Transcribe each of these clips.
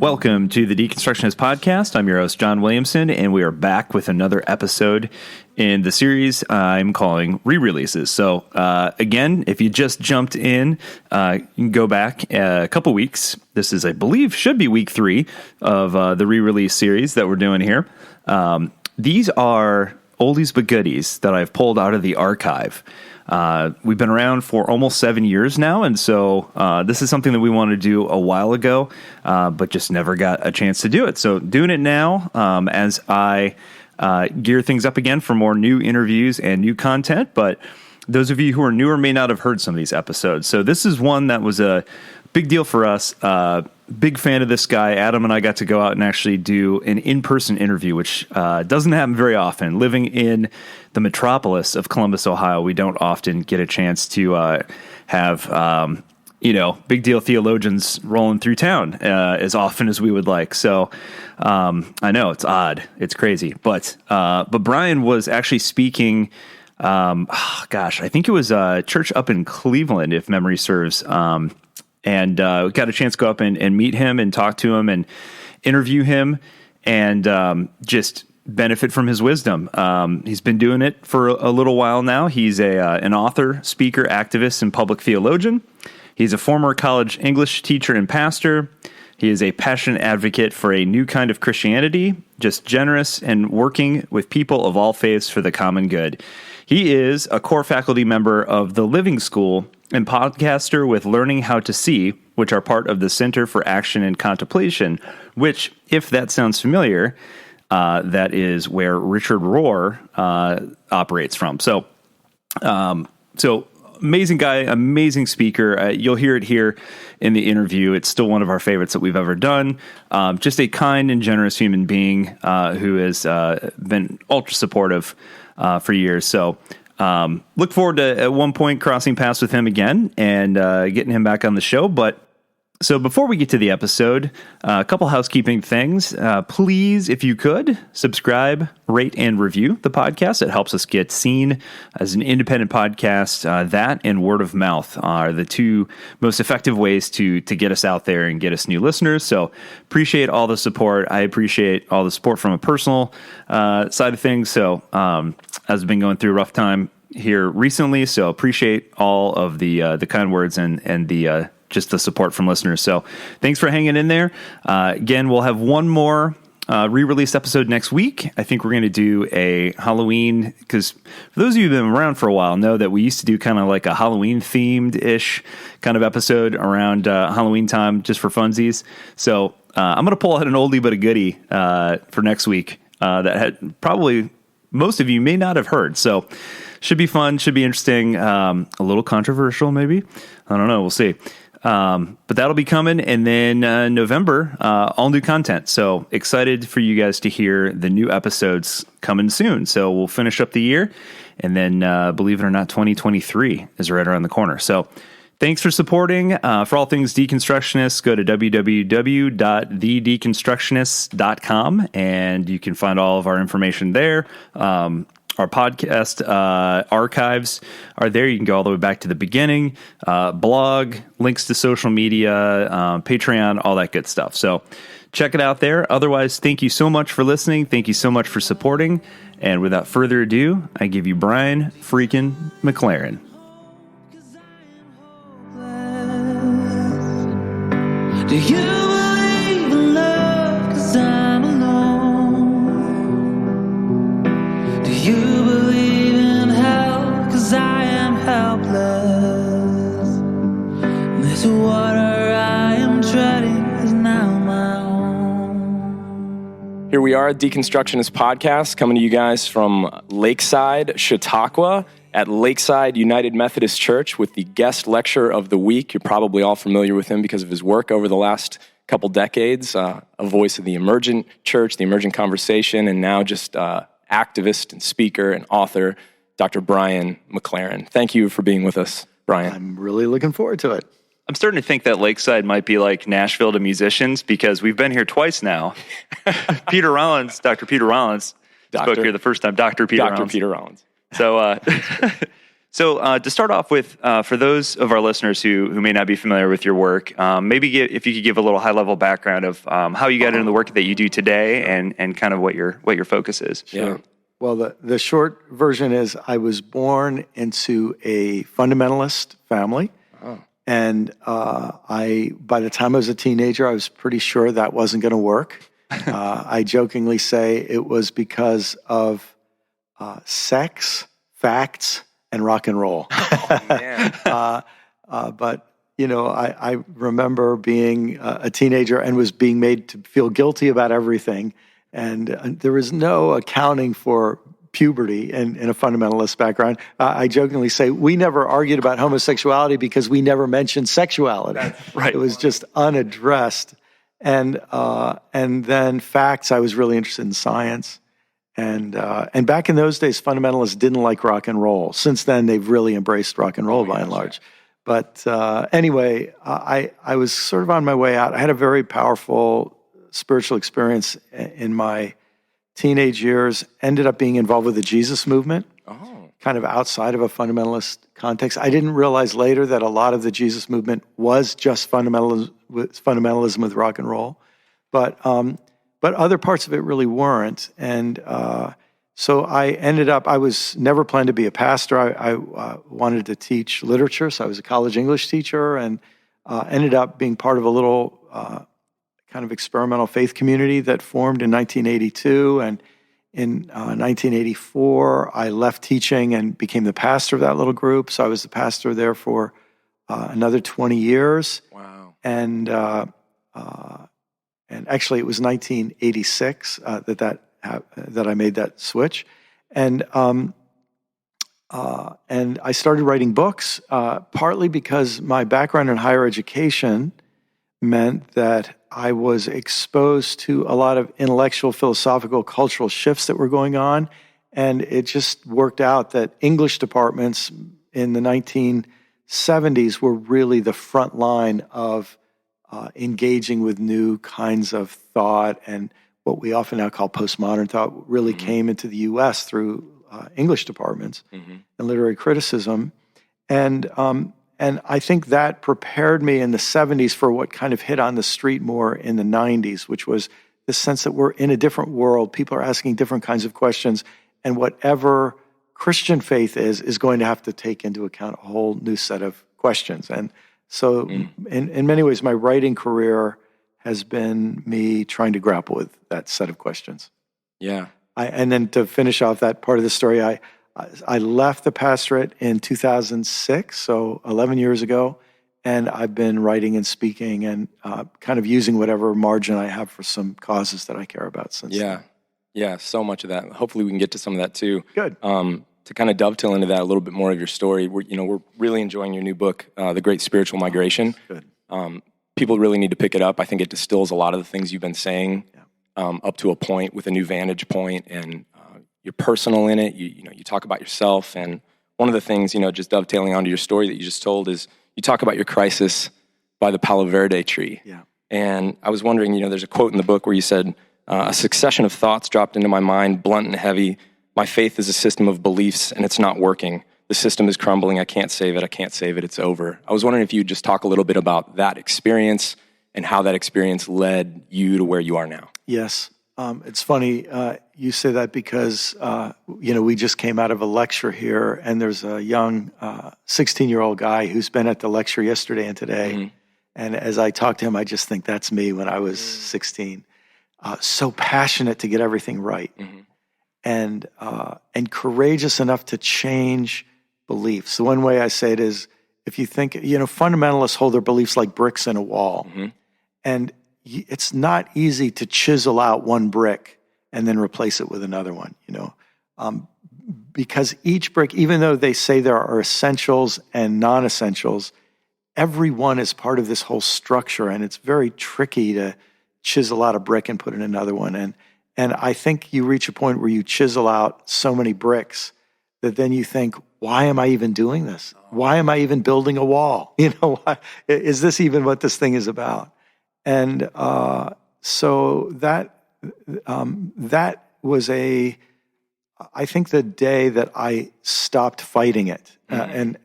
Welcome to the Deconstructionist Podcast. I'm your host, John Williamson, and we are back with another episode in the series I'm calling Re-Releases. So, again, if you just jumped in, you can go back a couple weeks. This is, I believe, should be week 3 of the re-release series that we're doing here. These are oldies but goodies that I've pulled out of the archive. We've been around for almost 7 years now, and so this is something that we wanted to do a while ago, but just never got a chance to do it. So doing it now as I gear things up again for more new interviews and new content, but those of you who are newer may not have heard some of these episodes. So this is one that was a big deal for us. Big fan of this guy. Adam and I got to go out and actually do an in-person interview, which doesn't happen very often. Living in the metropolis of Columbus, Ohio, we don't often get a chance to have, big deal theologians rolling through town as often as we would like. So I know it's odd. It's crazy. But Brian was actually speaking, I think it was a church up in Cleveland, if memory serves, and we got a chance to go up and meet him and talk to him and interview him and just benefit from his wisdom. He's been doing it for a little while now. He's an author, speaker, activist, and public theologian. He's a former college English teacher and pastor. He is a passionate advocate for a new kind of Christianity, just generous and working with people of all faiths for the common good. He is a core faculty member of the Living School and podcaster with Learning How to See, which are part of the Center for Action and Contemplation, which, if that sounds familiar, that is where Richard Rohr operates from. So amazing guy, amazing speaker. You'll hear it here in the interview. It's still one of our favorites that we've ever done. Just a kind and generous human being who has been ultra supportive for years. So look forward to at one point crossing paths with him again and getting him back on the show. So before we get to the episode, a couple housekeeping things. Please, if you could, subscribe, rate, and review the podcast. It helps us get seen as an independent podcast. That and word of mouth are the two most effective ways to get us out there and get us new listeners. So appreciate all the support. I appreciate all the support from a personal side of things. So I've been going through a rough time here recently, so appreciate all of the kind words and the just the support from listeners. So thanks for hanging in there. Again, we'll have one more re-release episode next week. I think we're going to do a Halloween, because for those of you who've been around for a while know that we used to do kind of like a Halloween themed-ish kind of episode around Halloween time just for funsies. So I'm going to pull out an oldie but a goodie for next week that had probably most of you may not have heard. So should be fun, should be interesting, a little controversial maybe. I don't know, we'll see. But that'll be coming, and then November, all new content. So excited for you guys to hear the new episodes coming soon. So we'll finish up the year, and then believe it or not, 2023 is right around the corner. So thanks for supporting. For all things Deconstructionists, go to www.thedeconstructionists.com, and you can find all of our information there. Our podcast archives are there. You can go all the way back to the beginning, blog, links to social media, Patreon, all that good stuff. So check it out there. Otherwise, thank you so much for listening. Thank you so much for supporting. And without further ado, I give you Brian freaking McLaren. Do you believe in love? 'Cause I'm alone. Do you believe in hell? 'Cause I am helpless. This water I am treading is now my own. Here we are at Deconstructionist Podcast, coming to you guys from Lakeside, Chautauqua, at Lakeside United Methodist Church with the guest lecturer of the week. You're probably all familiar with him because of his work over the last couple decades, a voice of the emergent church, the emergent conversation, and now just activist and speaker and author, Dr. Brian McLaren. Thank you for being with us, Brian. I'm really looking forward to it. I'm starting to think that Lakeside might be like Nashville to musicians, because we've been here twice now. Dr. Peter Rollins spoke here the first time. Dr. Peter Rollins. Peter Rollins. So So to start off with, for those of our listeners who may not be familiar with your work, if you could give a little high-level background of how you got into the work that you do today and kind of what your focus is. Yeah. Well, the short version is I was born into a fundamentalist family. Oh. And by the time I was a teenager, I was pretty sure that wasn't going to work. I jokingly say it was because of sex, facts, and rock and roll. Oh, man. But, I remember being a teenager and was being made to feel guilty about everything. And there was no accounting for puberty in a fundamentalist background. I jokingly say we never argued about homosexuality because we never mentioned sexuality. That's right. It was just unaddressed. And then facts, I was really interested in science. And back in those days, fundamentalists didn't like rock and roll. Since then, they've really embraced rock and roll by and large. But anyway, I was sort of on my way out. I had a very powerful spiritual experience in my teenage years, ended up being involved with the Jesus movement, kind of outside of a fundamentalist context. I didn't realize later that a lot of the Jesus movement was just fundamentalism with rock and roll. But other parts of it really weren't. And so I was never planned to be a pastor. I wanted to teach literature, so I was a college English teacher and ended up being part of a little kind of experimental faith community that formed in 1982. And in 1984, I left teaching and became the pastor of that little group. So I was the pastor there for another 20 years. Wow. And actually, it was 1986 that I made that switch, and I started writing books, partly because my background in higher education meant that I was exposed to a lot of intellectual, philosophical, cultural shifts that were going on, and it just worked out that English departments in the 1970s were really the front line of engaging with new kinds of thought, and what we often now call postmodern thought really came into the U.S. through English departments and literary criticism. And I think that prepared me in the 70s for what kind of hit on the street more in the 90s, which was the sense that we're in a different world. People are asking different kinds of questions, and whatever Christian faith is going to have to take into account a whole new set of questions. And so in many ways, my writing career has been me trying to grapple with that set of questions. Yeah. And then to finish off that part of the story, I left the pastorate in 2006, so 11 years ago, and I've been writing and speaking and kind of using whatever margin I have for some causes that I care about since then. Yeah, so much of that. Hopefully we can get to some of that too. Good. To kind of dovetail into that a little bit more of your story, we're really enjoying your new book, The Great Spiritual Migration. Good. People really need to pick it up. I think it distills a lot of the things you've been saying up to a point with a new vantage point, and you're personal in it. You talk about yourself, and one of the things, just dovetailing onto your story that you just told is you talk about your crisis by the Palo Verde tree. Yeah. And I was wondering, there's a quote in the book where you said, a succession of thoughts dropped into my mind, blunt and heavy. My faith is a system of beliefs, and it's not working. The system is crumbling. I can't save it. It's over. I was wondering if you'd just talk a little bit about that experience and how that experience led you to where you are now. Yes. It's funny you say that because, we just came out of a lecture here, and there's a young 16-year-old guy who's been at the lecture yesterday and today. And as I talk to him, I just think that's me when I was 16. So passionate to get everything right. And courageous enough to change beliefs. The one way I say it is, if you think, fundamentalists hold their beliefs like bricks in a wall. And it's not easy to chisel out one brick and then replace it with another one, because each brick, even though they say there are essentials and non-essentials, every one is part of this whole structure, and it's very tricky to chisel out a brick and put in another one. And I think you reach a point where you chisel out so many bricks that then you think, why am I even doing this? Why am I even building a wall? Why, is this even what this thing is about? And so that was a I think the day that I stopped fighting it, and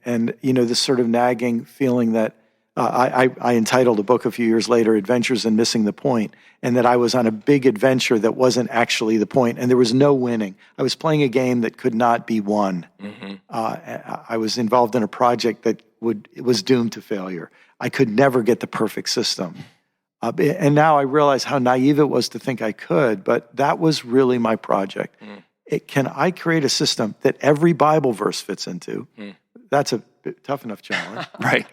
this sort of nagging feeling that I entitled a book a few years later, Adventures in Missing the Point, and that I was on a big adventure that wasn't actually the point, and there was no winning. I was playing a game that could not be won. I was involved in a project that was doomed to failure. I could never get the perfect system. And now I realize how naive it was to think I could, but that was really my project. Can I create a system that every Bible verse fits into? That's a tough enough challenge. Right.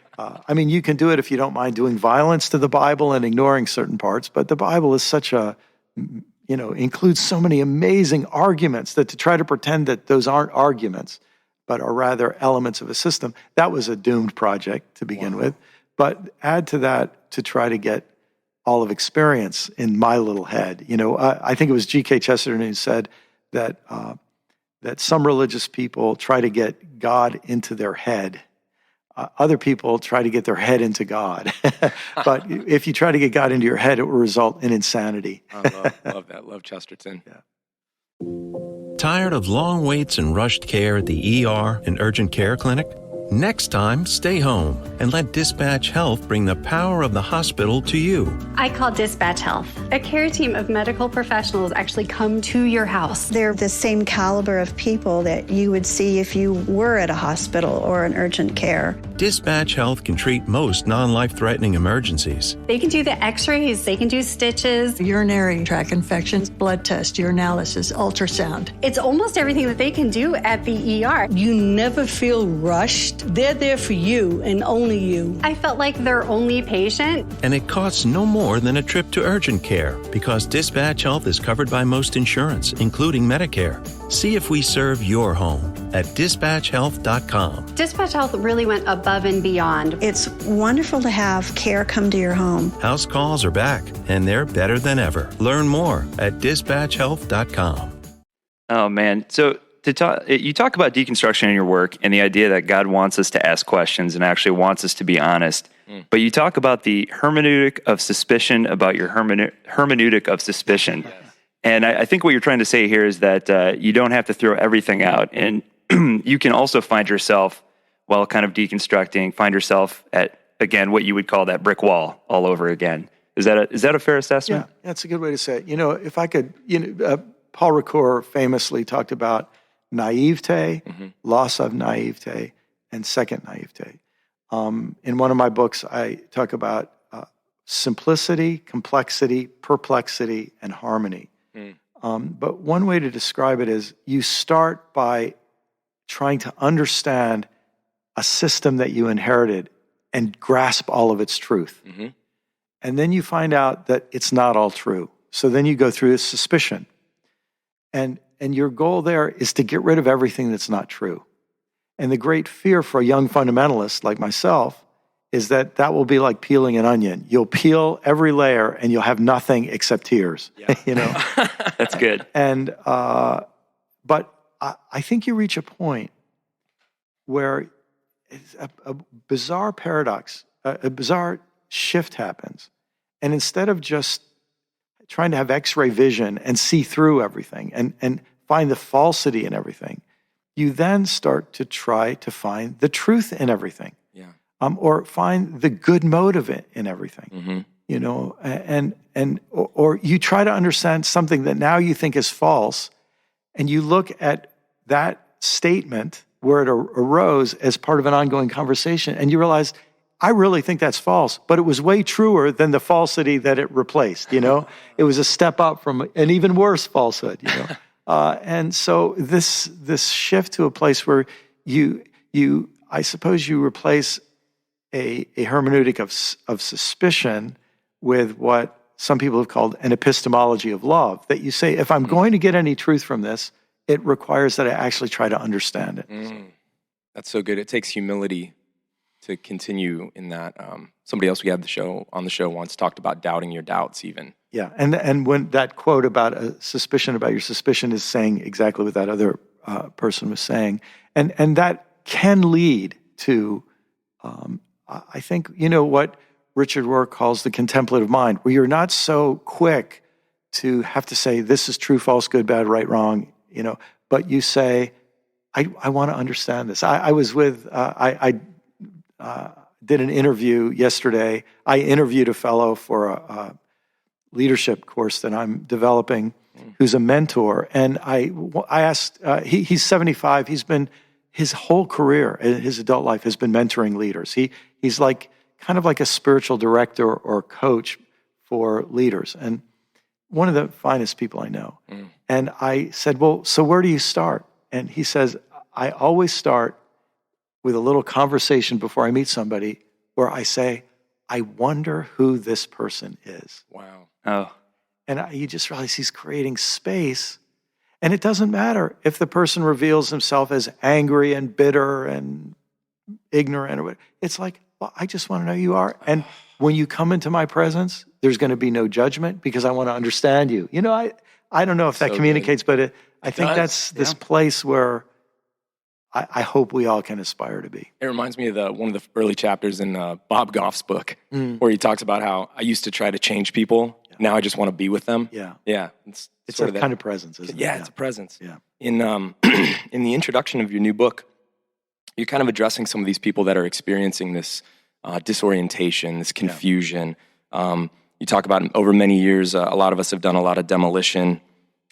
You can do it if you don't mind doing violence to the Bible and ignoring certain parts, but the Bible is includes so many amazing arguments that to try to pretend that those aren't arguments, but are rather elements of a system, that was a doomed project to begin with. But add to that to try to get all of experience in my little head. I think it was G.K. Chesterton who said that some religious people try to get God into their head. Other people try to get their head into God. But if you try to get God into your head, it will result in insanity. I love that. Love Chesterton. Yeah. Tired of long waits and rushed care at the ER and urgent care clinic? Next time, stay home and let Dispatch Health bring the power of the hospital to you. I call Dispatch Health. A care team of medical professionals actually come to your house. They're the same caliber of people that you would see if you were at a hospital or an urgent care. Dispatch Health can treat most non-life-threatening emergencies. They can do the x-rays, they can do stitches, urinary tract infections, blood test, urinalysis, ultrasound. It's almost everything that they can do at the ER. You never feel rushed. They're there for you and only you. I felt like their only patient. And it costs no more than a trip to urgent care because Dispatch Health is covered by most insurance, including Medicare. See if we serve your home at dispatchhealth.com. Dispatch Health really went above and beyond. It's wonderful to have care come to your home. House calls are back, and they're better than ever. Learn more at dispatchhealth.com. Oh, man. So you talk about deconstruction in your work and the idea that God wants us to ask questions and actually wants us to be honest. But you talk about the hermeneutic of suspicion about your hermeneutic of suspicion. Yes. And I think what you're trying to say here is that you don't have to throw everything out. And you can also find yourself, while kind of deconstructing, find yourself at, again, what you would call that brick wall all over again. Is that a fair assessment? Yeah, that's a good way to say it. If I could, Paul Ricoeur famously talked about naivete, loss of naivete, and second naivete. In one of my books, I talk about simplicity, complexity, perplexity, and harmony. But one way to describe it is you start by trying to understand a system that you inherited and grasp all of its truth. And then you find out that it's not all true. So then you go through this suspicion. And your goal there is to get rid of everything that's not true. And the great fear for a young fundamentalist like myself is that will be like peeling an onion. You'll peel every layer and you'll have nothing except tears. Yeah. That's good. And but I think you reach a point where a bizarre paradox, a bizarre shift happens. And instead of just trying to have X-ray vision and see through everything and find the falsity in everything, you then start to try to find the truth in everything. Yeah. Or find the good motive in everything. Or you try to understand something that now you think is false, and you look at that statement where it arose as part of an ongoing conversation, and you realize, I really think that's false, but it was way truer than the falsity that it replaced, It was a step up from an even worse falsehood, And so this shift to a place where I suppose you replace a hermeneutic of suspicion with what some people have called an epistemology of love, that you say, if I'm going to get any truth from this, it requires that I actually try to understand it. That's so good. It takes humility to continue in that. Somebody else we had on the show once talked about doubting your doubts even. Yeah, and when that quote about a suspicion about your suspicion is saying exactly what that other person was saying, and that can lead to, I think, what Richard Rohr calls the contemplative mind, where you're not so quick to have to say, this is true, false, good, bad, right, wrong, but you say, I want to understand this. I was with, I did an interview yesterday. I interviewed a fellow for a leadership course that I'm developing who's a mentor. And I asked, he's 75. He's been, his whole career, his adult life has been mentoring leaders. He's like, kind of like a spiritual director or coach for leaders. And one of the finest people I know. And I said, well, so where do you start? And he says, I always start with a little conversation before I meet somebody where I say, I wonder who this person is. Wow. Oh. And you just realize he's creating space. And it doesn't matter if the person reveals himself as angry and bitter and ignorant or whatever. It's like, well, I just want to know who you are. And when you come into my presence, there's going to be no judgment because I want to understand you. You know, I don't know if that communicates, but I think that's this place where I hope we all can aspire to be. It reminds me of one of the early chapters in Bob Goff's book where he talks about how I used to try to change people. Yeah. Now I just want to be with them. Yeah. Yeah. It's a kind of presence, isn't it? Yeah, it's a presence. Yeah. In the introduction of your new book, you're kind of addressing some of these people that are experiencing this disorientation, this confusion. You talk about over many years, a lot of us have done a lot of demolition.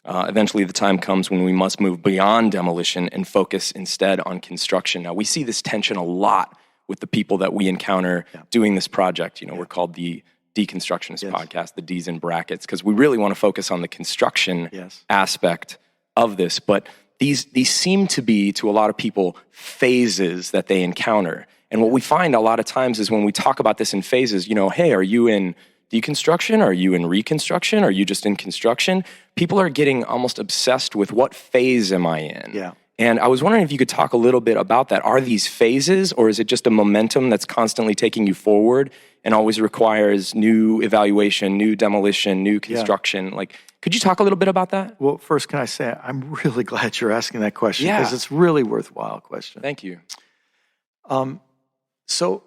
Eventually, the time comes when we must move beyond demolition and focus instead on construction. Now, we see this tension a lot with the people that we encounter doing this project. You know, we're called the Deconstructionist Podcast, the D's in brackets, because we really want to focus on the construction aspect of this. But these seem to be, to a lot of people, phases that they encounter. And what we find a lot of times is when we talk about this in phases, you know, hey, are you in deconstruction? Are you in reconstruction? Are you just in construction? People are getting almost obsessed with what phase am I in? Yeah. And I was wondering if you could talk a little bit about that. Are these phases, or is it just a momentum that's constantly taking you forward and always requires new evaluation, new demolition, new construction? Like, could you talk a little bit about that? Well, first, can I say I'm really glad you're asking that question because it's really worthwhile question. Thank you. So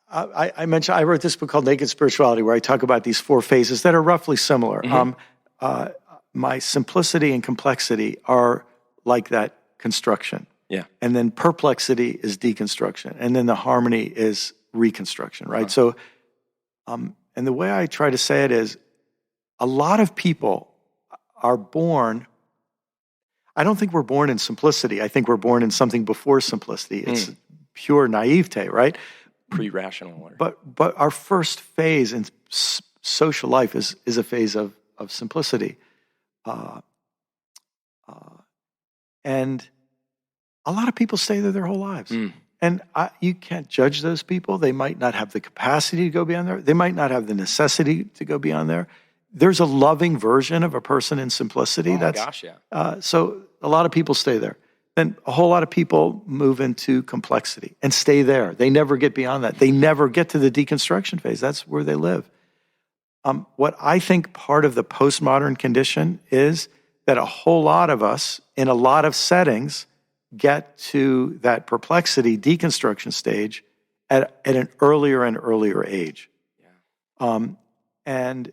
I mentioned, I wrote this book called Naked Spirituality, where I talk about these 4 phases that are roughly similar. My simplicity and complexity are like that construction. Yeah. And then perplexity is deconstruction. And then the harmony is reconstruction, right? So, and the way I try to say it is, a lot of people are born, I don't think we're born in simplicity. I think we're born in something before simplicity. It's pure naivete, right? Pre-rational order. But our first phase in social life is a phase of simplicity. And a lot of people stay there their whole lives. And you can't judge those people. They might not have the capacity to go beyond there. They might not have the necessity to go beyond there. There's a loving version of a person in simplicity. Oh my gosh, yeah. So a lot of people stay there. Then a whole lot of people move into complexity and stay there. They never get beyond that. They never get to the deconstruction phase. That's where they live. What I think part of the postmodern condition is that a whole lot of us, in a lot of settings, get to that perplexity deconstruction stage at an earlier and earlier age. Yeah. And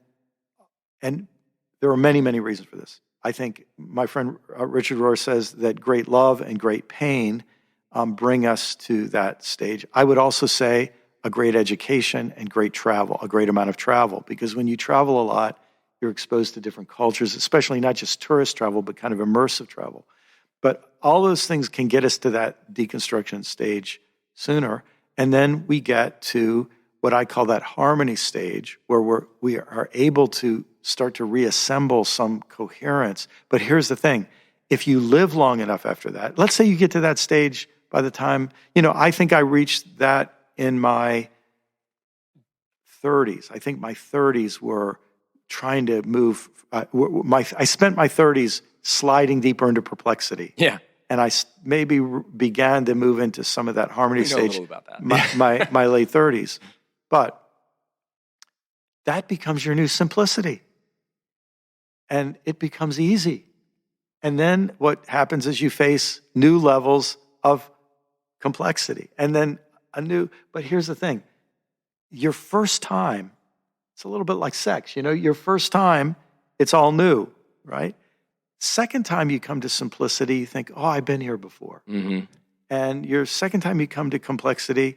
there are many, many reasons for this. I think my friend Richard Rohr says that great love and great pain bring us to that stage. I would also say a great education and great travel, a great amount of travel, because when you travel a lot, you're exposed to different cultures, especially not just tourist travel, but kind of immersive travel. But all those things can get us to that deconstruction stage sooner. And then we get to what I call that harmony stage, where we are able to start to reassemble some coherence. But here's the thing. If you live long enough after that, let's say you get to that stage by the time, I think I reached that in my 30s. I think my 30s were trying to move. I spent my 30s sliding deeper into perplexity. Yeah. And I maybe began to move into some of that harmony stage. A little about that. my late 30s. But that becomes your new simplicity. And it becomes easy. And then what happens is you face new levels of complexity. And then but here's the thing. Your first time, it's a little bit like sex, your first time, it's all new, right? Second time you come to simplicity, you think, oh, I've been here before. Mm-hmm. And your second time you come to complexity,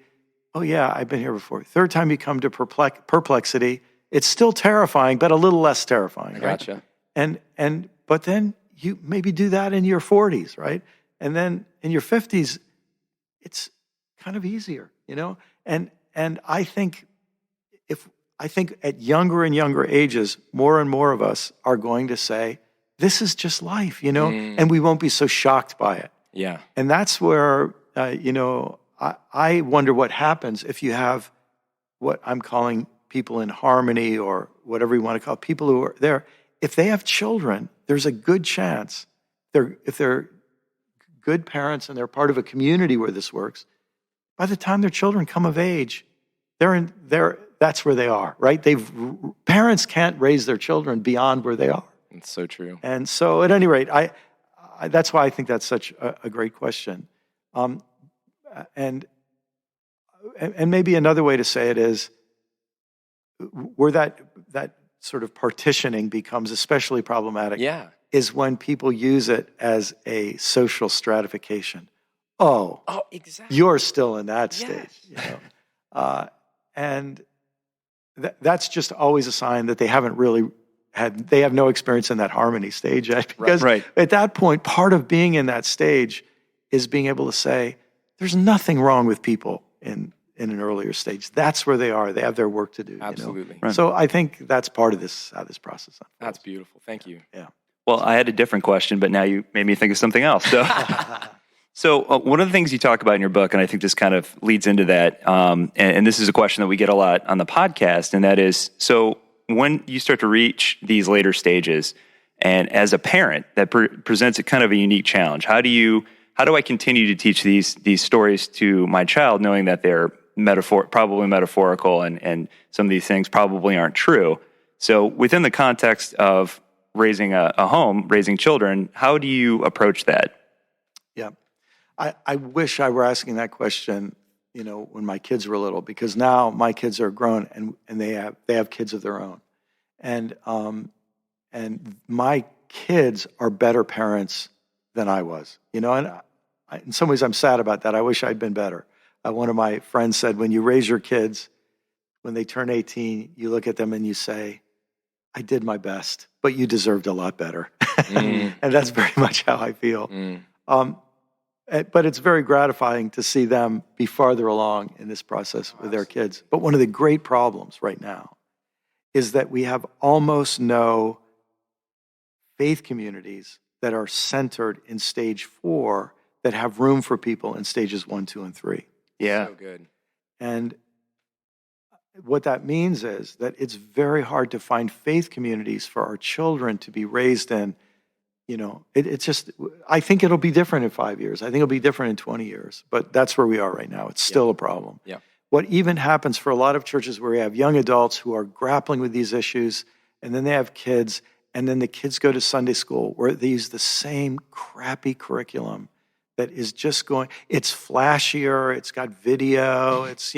oh yeah, I've been here before. Third time you come to perplexity, it's still terrifying, but a little less terrifying. I gotcha. Right? But then you maybe do that in your 40s, right? And then in your 50s, it's kind of easier, And I think at younger and younger ages, more and more of us are going to say, this is just life, and we won't be so shocked by it. Yeah. And that's where, I wonder what happens if you have what I'm calling people in harmony, or whatever you want to call it, people who are there. If they have children, there's a good chance, if they're good parents and they're part of a community where this works, by the time their children come of age, that's where they are, right? Parents can't raise their children beyond where they are. It's so true. And so at any rate, I that's why I think that's such a great question. And maybe another way to say it is, where that sort of partitioning becomes especially problematic, is when people use it as a social stratification. Oh, exactly. You're still in that stage, and that's just always a sign that they haven't really they have no experience in that harmony stage yet. Because at that point, part of being in that stage is being able to say, there's nothing wrong with people in an earlier stage. That's where they are. They have their work to do. Absolutely. Right. So I think that's part of how this process unfolds. That's beautiful. Thank you. Yeah. Well, I had a different question, but now you made me think of something else. So, one of the things you talk about in your book, and I think this kind of leads into that, and this is a question that we get a lot on the podcast, and that is, so when you start to reach these later stages, and as a parent, that presents a kind of a unique challenge. How do I continue to teach these stories to my child, knowing that they're probably metaphorical, and some of these things probably aren't true? So within the context of raising a home, raising children, how do you approach that? Yeah. I wish I were asking that question, when my kids were little, because now my kids are grown and they have kids of their own. And my kids are better parents than I was, and in some ways I'm sad about that. I wish I'd been better. One of my friends said, when you raise your kids, when they turn 18, you look at them and you say, I did my best, but you deserved a lot better. And that's very much how I feel. But it's very gratifying to see them be farther along in this process with their kids. But one of the great problems right now is that we have almost no faith communities that are centered in stage 4 that have room for people in stages 1, 2, and 3. Yeah. So good. And what that means is that it's very hard to find faith communities for our children to be raised in. It's just, I think it'll be different in 5 years. I think it'll be different in 20 years. But that's where we are right now. It's still a problem. Yeah. What even happens for a lot of churches where we have young adults who are grappling with these issues, and then they have kids, and then the kids go to Sunday school where they use the same crappy curriculum that is just going, it's flashier, it's got video, it's,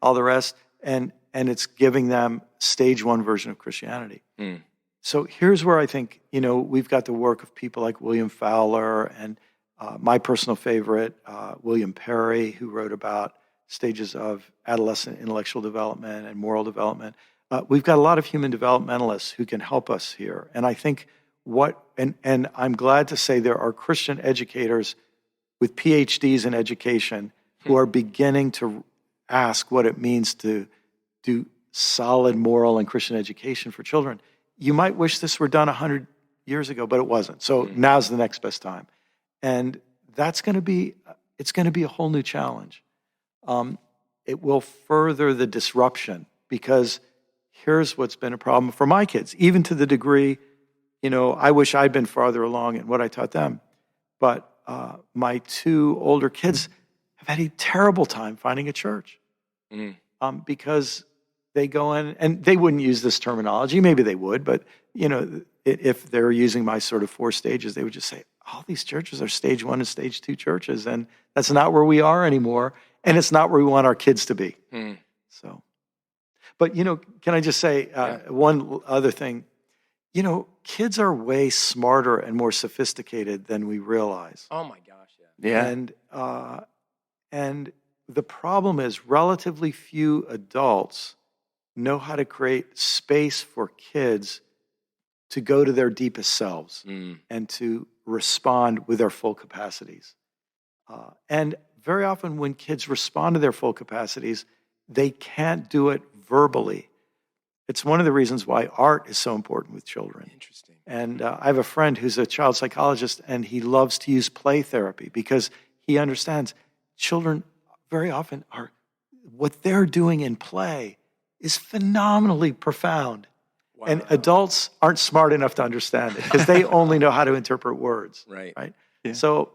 all the rest, and it's giving them stage 1 version of Christianity. So here's where I think, we've got the work of people like William Fowler and my personal favorite, William Perry, who wrote about stages of adolescent intellectual development and moral development. We've got a lot of human developmentalists who can help us here. And I think and I'm glad to say there are Christian educators with PhDs in education who are beginning to ask what it means to do solid moral and Christian education for children. You might wish this were done 100 years ago, but it wasn't. So now's the next best time. And it's going to be a whole new challenge. It will further the disruption, because here's what's been a problem for my kids, even to the degree, I wish I'd been farther along in what I taught them. But my 2 older kids have had a terrible time finding a church because they go in, and they wouldn't use this terminology. Maybe they would, but if they're using my sort of 4 stages, they would just say, all these churches are stage 1 and stage 2 churches, and that's not where we are anymore, and it's not where we want our kids to be. So, but can I just say one other thing? kids are way smarter and more sophisticated than we realize. Oh my gosh, yeah. And the problem is relatively few adults know how to create space for kids to go to their deepest selves and to respond with their full capacities. And very often when kids respond to their full capacities, they can't do it verbally. It's one of the reasons why art is so important with children. Interesting. And I have a friend who's a child psychologist, and he loves to use play therapy because he understands children very often what they're doing in play is phenomenally profound. Wow. And adults aren't smart enough to understand it because they only know how to interpret words. Right. Yeah. So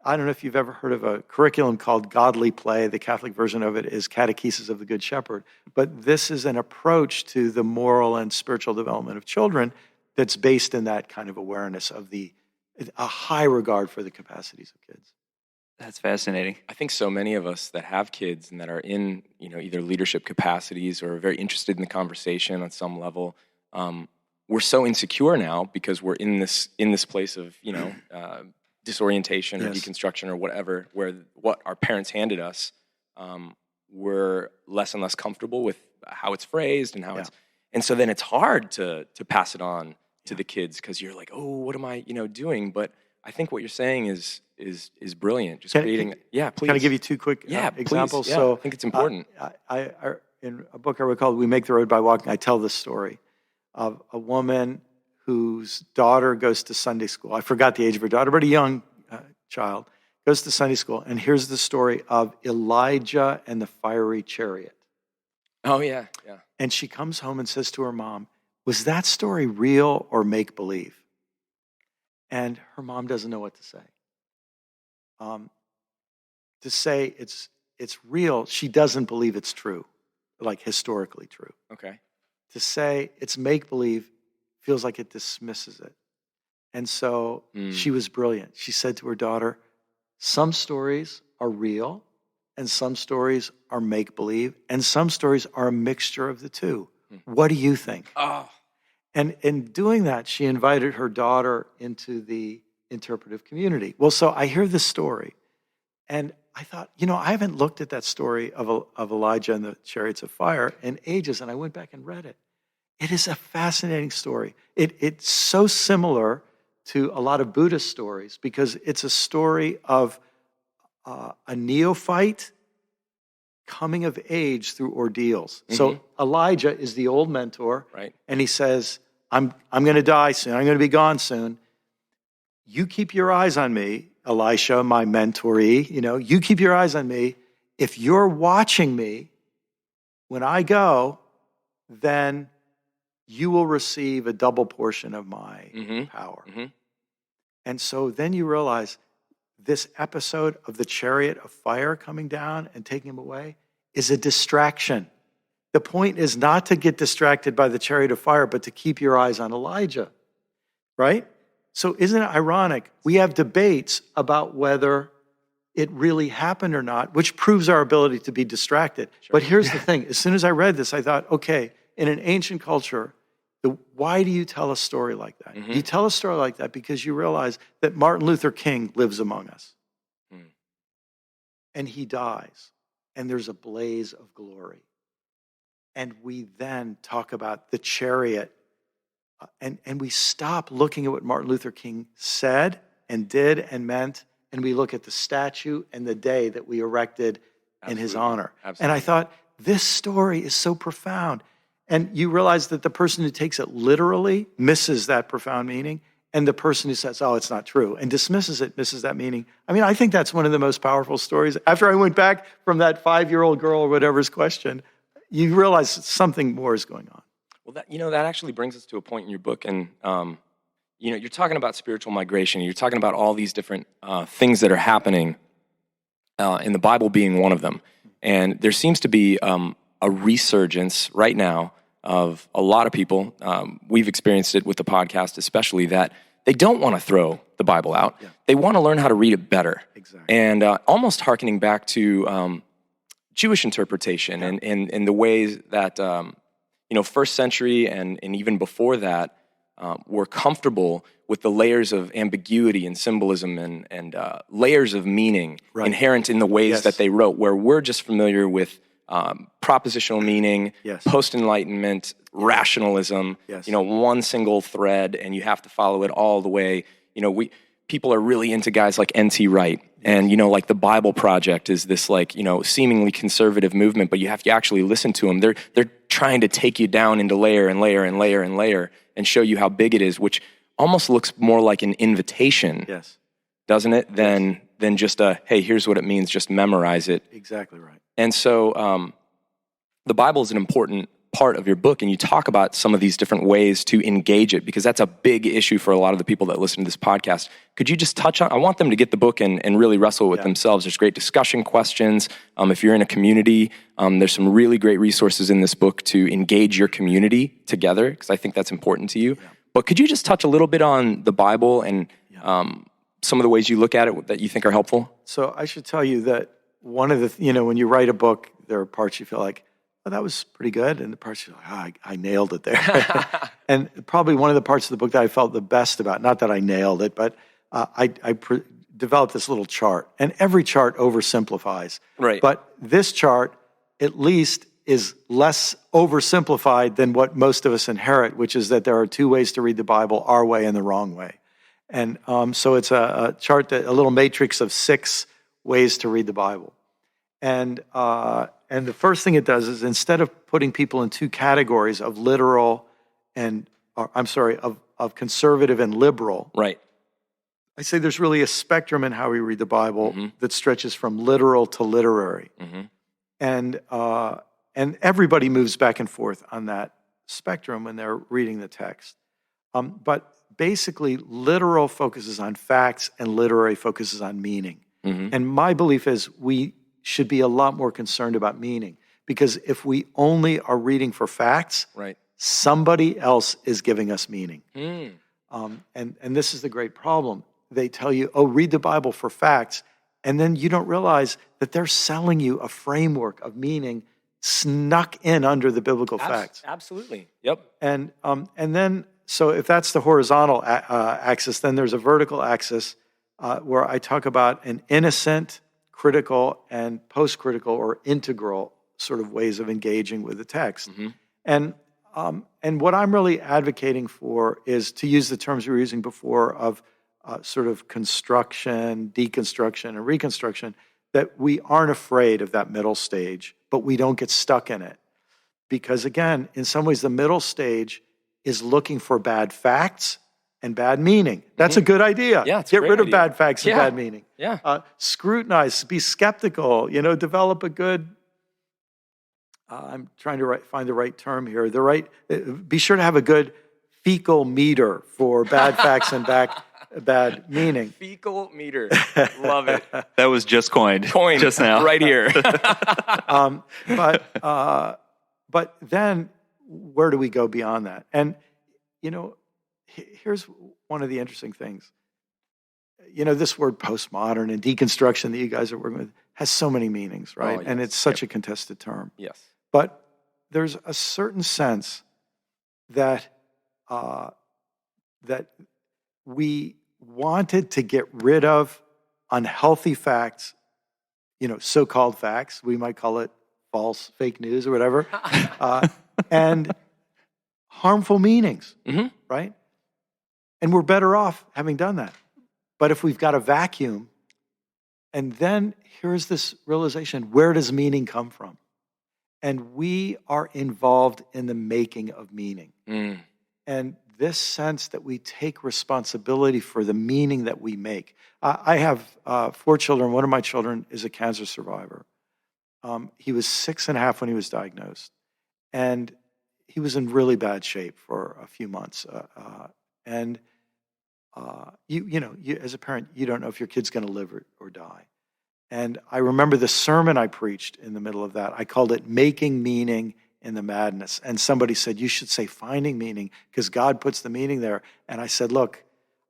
I don't know if you've ever heard of a curriculum called Godly Play. The Catholic version of it is Catechesis of the Good Shepherd. But this is an approach to the moral and spiritual development of children that's based in that kind of awareness of a high regard for the capacities of kids. That's fascinating. I think so many of us that have kids and that are in, either leadership capacities or very interested in the conversation on some level, we're so insecure now because we're in this place of, disorientation or deconstruction or whatever, where what our parents handed us, we're less and less comfortable with how it's phrased and how and so then it's hard to pass it on to the kids because you're like, oh, what am I, doing? But I think what you're saying is brilliant. Just creating, please. Can I give you two quick examples? Please. Yeah, so I think it's important. I in a book I wrote called "We Make the Road by Walking," I tell this story of a woman whose daughter goes to Sunday school. I forgot the age of her daughter, but a young child goes to Sunday school. And here's the story of Elijah and the fiery chariot. Oh, yeah. And she comes home and says to her mom, was that story real or make-believe? And her mom doesn't know what to say. To say it's real, she doesn't believe it's true, like historically true. Okay. To say it's make-believe feels like it dismisses it. And so she was brilliant. She said to her daughter, some stories are real and some stories are make-believe and some stories are a mixture of the two. What do you think? Oh. And in doing that, she invited her daughter into the interpretive community. Well, so I hear this story and I thought, I haven't looked at that story of Elijah and the chariots of fire in ages, and I went back and read it. It is a fascinating story. It's so similar to a lot of Buddhist stories because it's a story of a neophyte coming of age through ordeals. Mm-hmm. So Elijah is the old mentor, right? And he says, I'm going to die soon. I'm going to be gone soon. You keep your eyes on me, Elisha, my mentoree. You keep your eyes on me. If you're watching me when I go, then you will receive a double portion of my power. Mm-hmm. And so then you realize this episode of the chariot of fire coming down and taking him away is a distraction. The point is not to get distracted by the chariot of fire, but to keep your eyes on Elijah, right? So isn't it ironic? We have debates about whether it really happened or not, which proves our ability to be distracted. Sure. But here's the thing. As soon as I read this, I thought, okay, in an ancient culture, why do you tell a story like that? Mm-hmm. You tell a story like that because you realize that Martin Luther King lives among us. And he dies. And there's a blaze of glory. And we then talk about the chariot. And we stop looking at what Martin Luther King said and did and meant. And we look at the statue and the day that we erected in his honor. Absolutely. And I thought, this story is so profound. And you realize that the person who takes it literally misses that profound meaning, and the person who says, oh, it's not true, and dismisses it, misses that meaning. I mean, I think that's one of the most powerful stories. After I went back from that 5-year-old girl or whatever's question, you realize something more is going on. Well, that actually brings us to a point in your book, and you're talking about spiritual migration. You're talking about all these different things that are happening, in the Bible being one of them. And there seems to be a resurgence right now of a lot of people, we've experienced it with the podcast especially, that they don't want to throw the Bible out. Yeah. They want to learn how to read it better. Exactly. And almost hearkening back to Jewish interpretation and the ways that, first century and even before that, were comfortable with the layers of ambiguity and symbolism and layers of meaning inherent in the ways that they wrote, where we're just familiar with propositional meaning, post-enlightenment, rationalism, one single thread, and you have to follow it all the way. People are really into guys like N.T. Wright, and like the Bible Project is this seemingly conservative movement, but you have to actually listen to them. They're trying to take you down into layer and layer and layer and layer and show you how big it is, which almost looks more like an invitation, doesn't it? Than just hey, here's what it means, just memorize it. Exactly right. And so the Bible is an important part of your book, and you talk about some of these different ways to engage it, because that's a big issue for a lot of the people that listen to this podcast. Could you just touch on, I want them to get the book and really wrestle with themselves. There's great discussion questions. If you're in a community, there's some really great resources in this book to engage your community together, because I think that's important to you. But could you just touch a little bit on the Bible and some of the ways you look at it that you think are helpful? So I should tell you that one of the, when you write a book, there are parts you feel like, oh, that was pretty good. And the parts you're like, I nailed it there. And probably one of the parts of the book that I felt the best about, not that I nailed it, but I developed this little chart. And every chart oversimplifies. Right. But this chart, at least, is less oversimplified than what most of us inherit, which is that there are two ways to read the Bible, our way and the wrong way. And so it's a chart, a little matrix of 6 ways to read the Bible. And the first thing it does is, instead of putting people in 2 categories of literal and, of conservative and liberal, I say there's really a spectrum in how we read the Bible that stretches from literal to literary. And everybody moves back and forth on that spectrum when they're reading the text. But basically, literal focuses on facts and literary focuses on meaning. And my belief is we should be a lot more concerned about meaning, because if we only are reading for facts, somebody else is giving us meaning. And this is the great problem. They tell you, oh, read the Bible for facts, and then you don't realize that they're selling you a framework of meaning snuck in under the biblical facts. Absolutely. Yep. And then, so if that's the horizontal axis, then there's a vertical axis where I talk about an innocent, critical, and post-critical or integral sort of ways of engaging with the text. And what I'm really advocating for is to use the terms we were using before of sort of construction, deconstruction, and reconstruction, that we aren't afraid of that middle stage, but we don't get stuck in it. Because again, in some ways, the middle stage is looking for bad facts and bad meaning. That's a good idea. Yeah, Get rid of bad facts and bad meaning. Yeah. Scrutinize, be skeptical, develop a good, I'm trying to find the right term here, be sure to have a good fecal meter for bad facts and bad meaning. Fecal meter. Love it. That was just coined just now. Right here. But then where do we go beyond that? And, here's one of the interesting things. This word postmodern and deconstruction that you guys are working with has so many meanings, right? Oh, yes. And it's such a contested term. Yes. But there's a certain sense that that we wanted to get rid of unhealthy facts, so-called facts. We might call it false, fake news or whatever, and harmful meanings, right? And we're better off having done that. But if we've got a vacuum, and then here's this realization, where does meaning come from? And we are involved in the making of meaning. And this sense that we take responsibility for the meaning that we make. I have 4 children. One of my children is a cancer survivor. He was 6.5 when he was diagnosed. And he was in really bad shape for a few months. You as a parent, you don't know if your kid's going to live or die. And I remember the sermon I preached in the middle of that. I called it Making Meaning in the Madness. And somebody said, you should say Finding Meaning, because God puts the meaning there. And I said, look,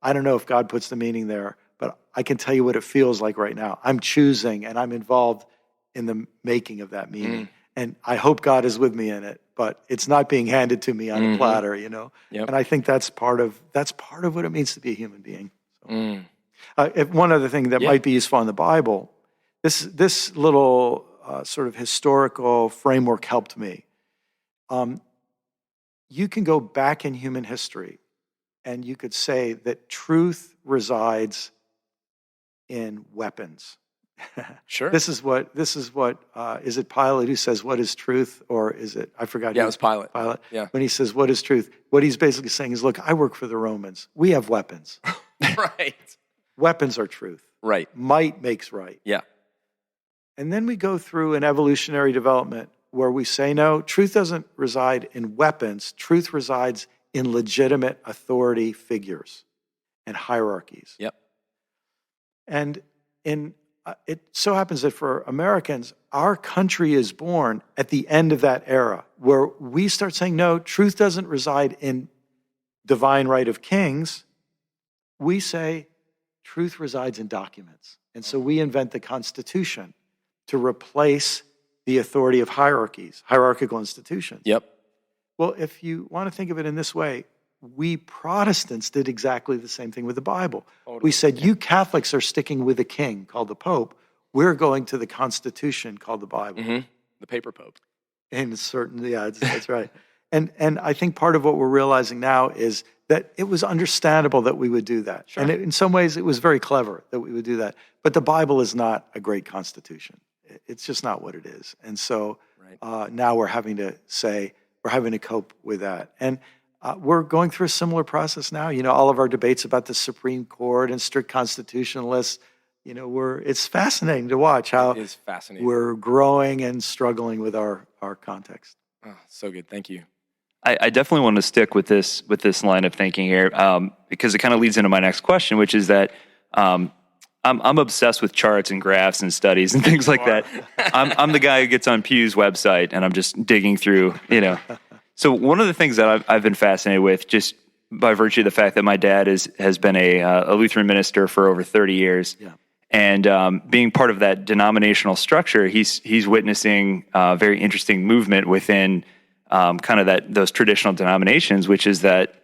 I don't know if God puts the meaning there, but I can tell you what it feels like right now. I'm choosing and I'm involved in the making of that meaning. and I hope God is with me in it, but it's not being handed to me on a platter, you know. Yep. And I think that's part of what it means to be a human being. So, if one other thing that might be useful in the Bible, this little sort of historical framework helped me. You can go back in human history, and you could say that truth resides in weapons. Sure. This is what is it Pilate who says, what is truth? Or is it, I forgot. Yeah, it was Pilate. Pilate. Yeah. When he says, what is truth? What he's basically saying is, look, I work for the Romans. We have weapons. Right. Weapons are truth. Right. Might makes right. Yeah. And then we go through an evolutionary development where we say, no, truth doesn't reside in weapons. Truth resides in legitimate authority figures and hierarchies. Yep. And it so happens that for Americans, our country is born at the end of that era where we start saying, no, truth doesn't reside in divine right of kings. We say truth resides in documents. And so we invent the Constitution to replace the authority of hierarchical institutions. Yep. Well, if you want to think of it in this way, we Protestants did exactly the same thing with the Bible. Totally. We said, you Catholics are sticking with a king called the Pope. We're going to the Constitution called the Bible. Mm-hmm. The paper Pope. And certainly, that's right. And I think part of what we're realizing now is that it was understandable that we would do that. Sure. And in some ways, it was very clever that we would do that. But the Bible is not a great constitution. It's just not what it is. And so now we're having to cope with that. And we're going through a similar process now. You know, all of our debates about the Supreme Court and strict constitutionalists, you know, it's fascinating to watch how we're growing and struggling with our context. Oh, so good. Thank you. I definitely want to stick with this line of thinking here because it kind of leads into my next question, which is that I'm obsessed with charts and graphs and studies and things like that. I'm the guy who gets on Pew's website and I'm just digging through, you know. So one of the things that I've been fascinated with, just by virtue of the fact that my dad has been a Lutheran minister for over 30 years, and being part of that denominational structure, he's witnessing a very interesting movement within kind of those traditional denominations, which is that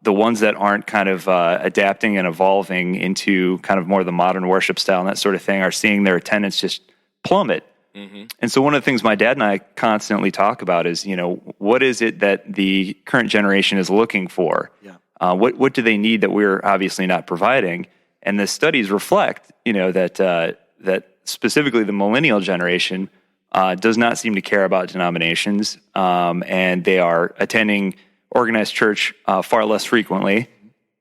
the ones that aren't kind of adapting and evolving into kind of more the modern worship style and that sort of thing are seeing their attendance just plummet. Mm-hmm. And so one of the things my dad and I constantly talk about is, you know, what is it that the current generation is looking for? Yeah. What do they need that we're obviously not providing? And the studies reflect, you know, that specifically the Millennial Generation does not seem to care about denominations, and they are attending organized church far less frequently.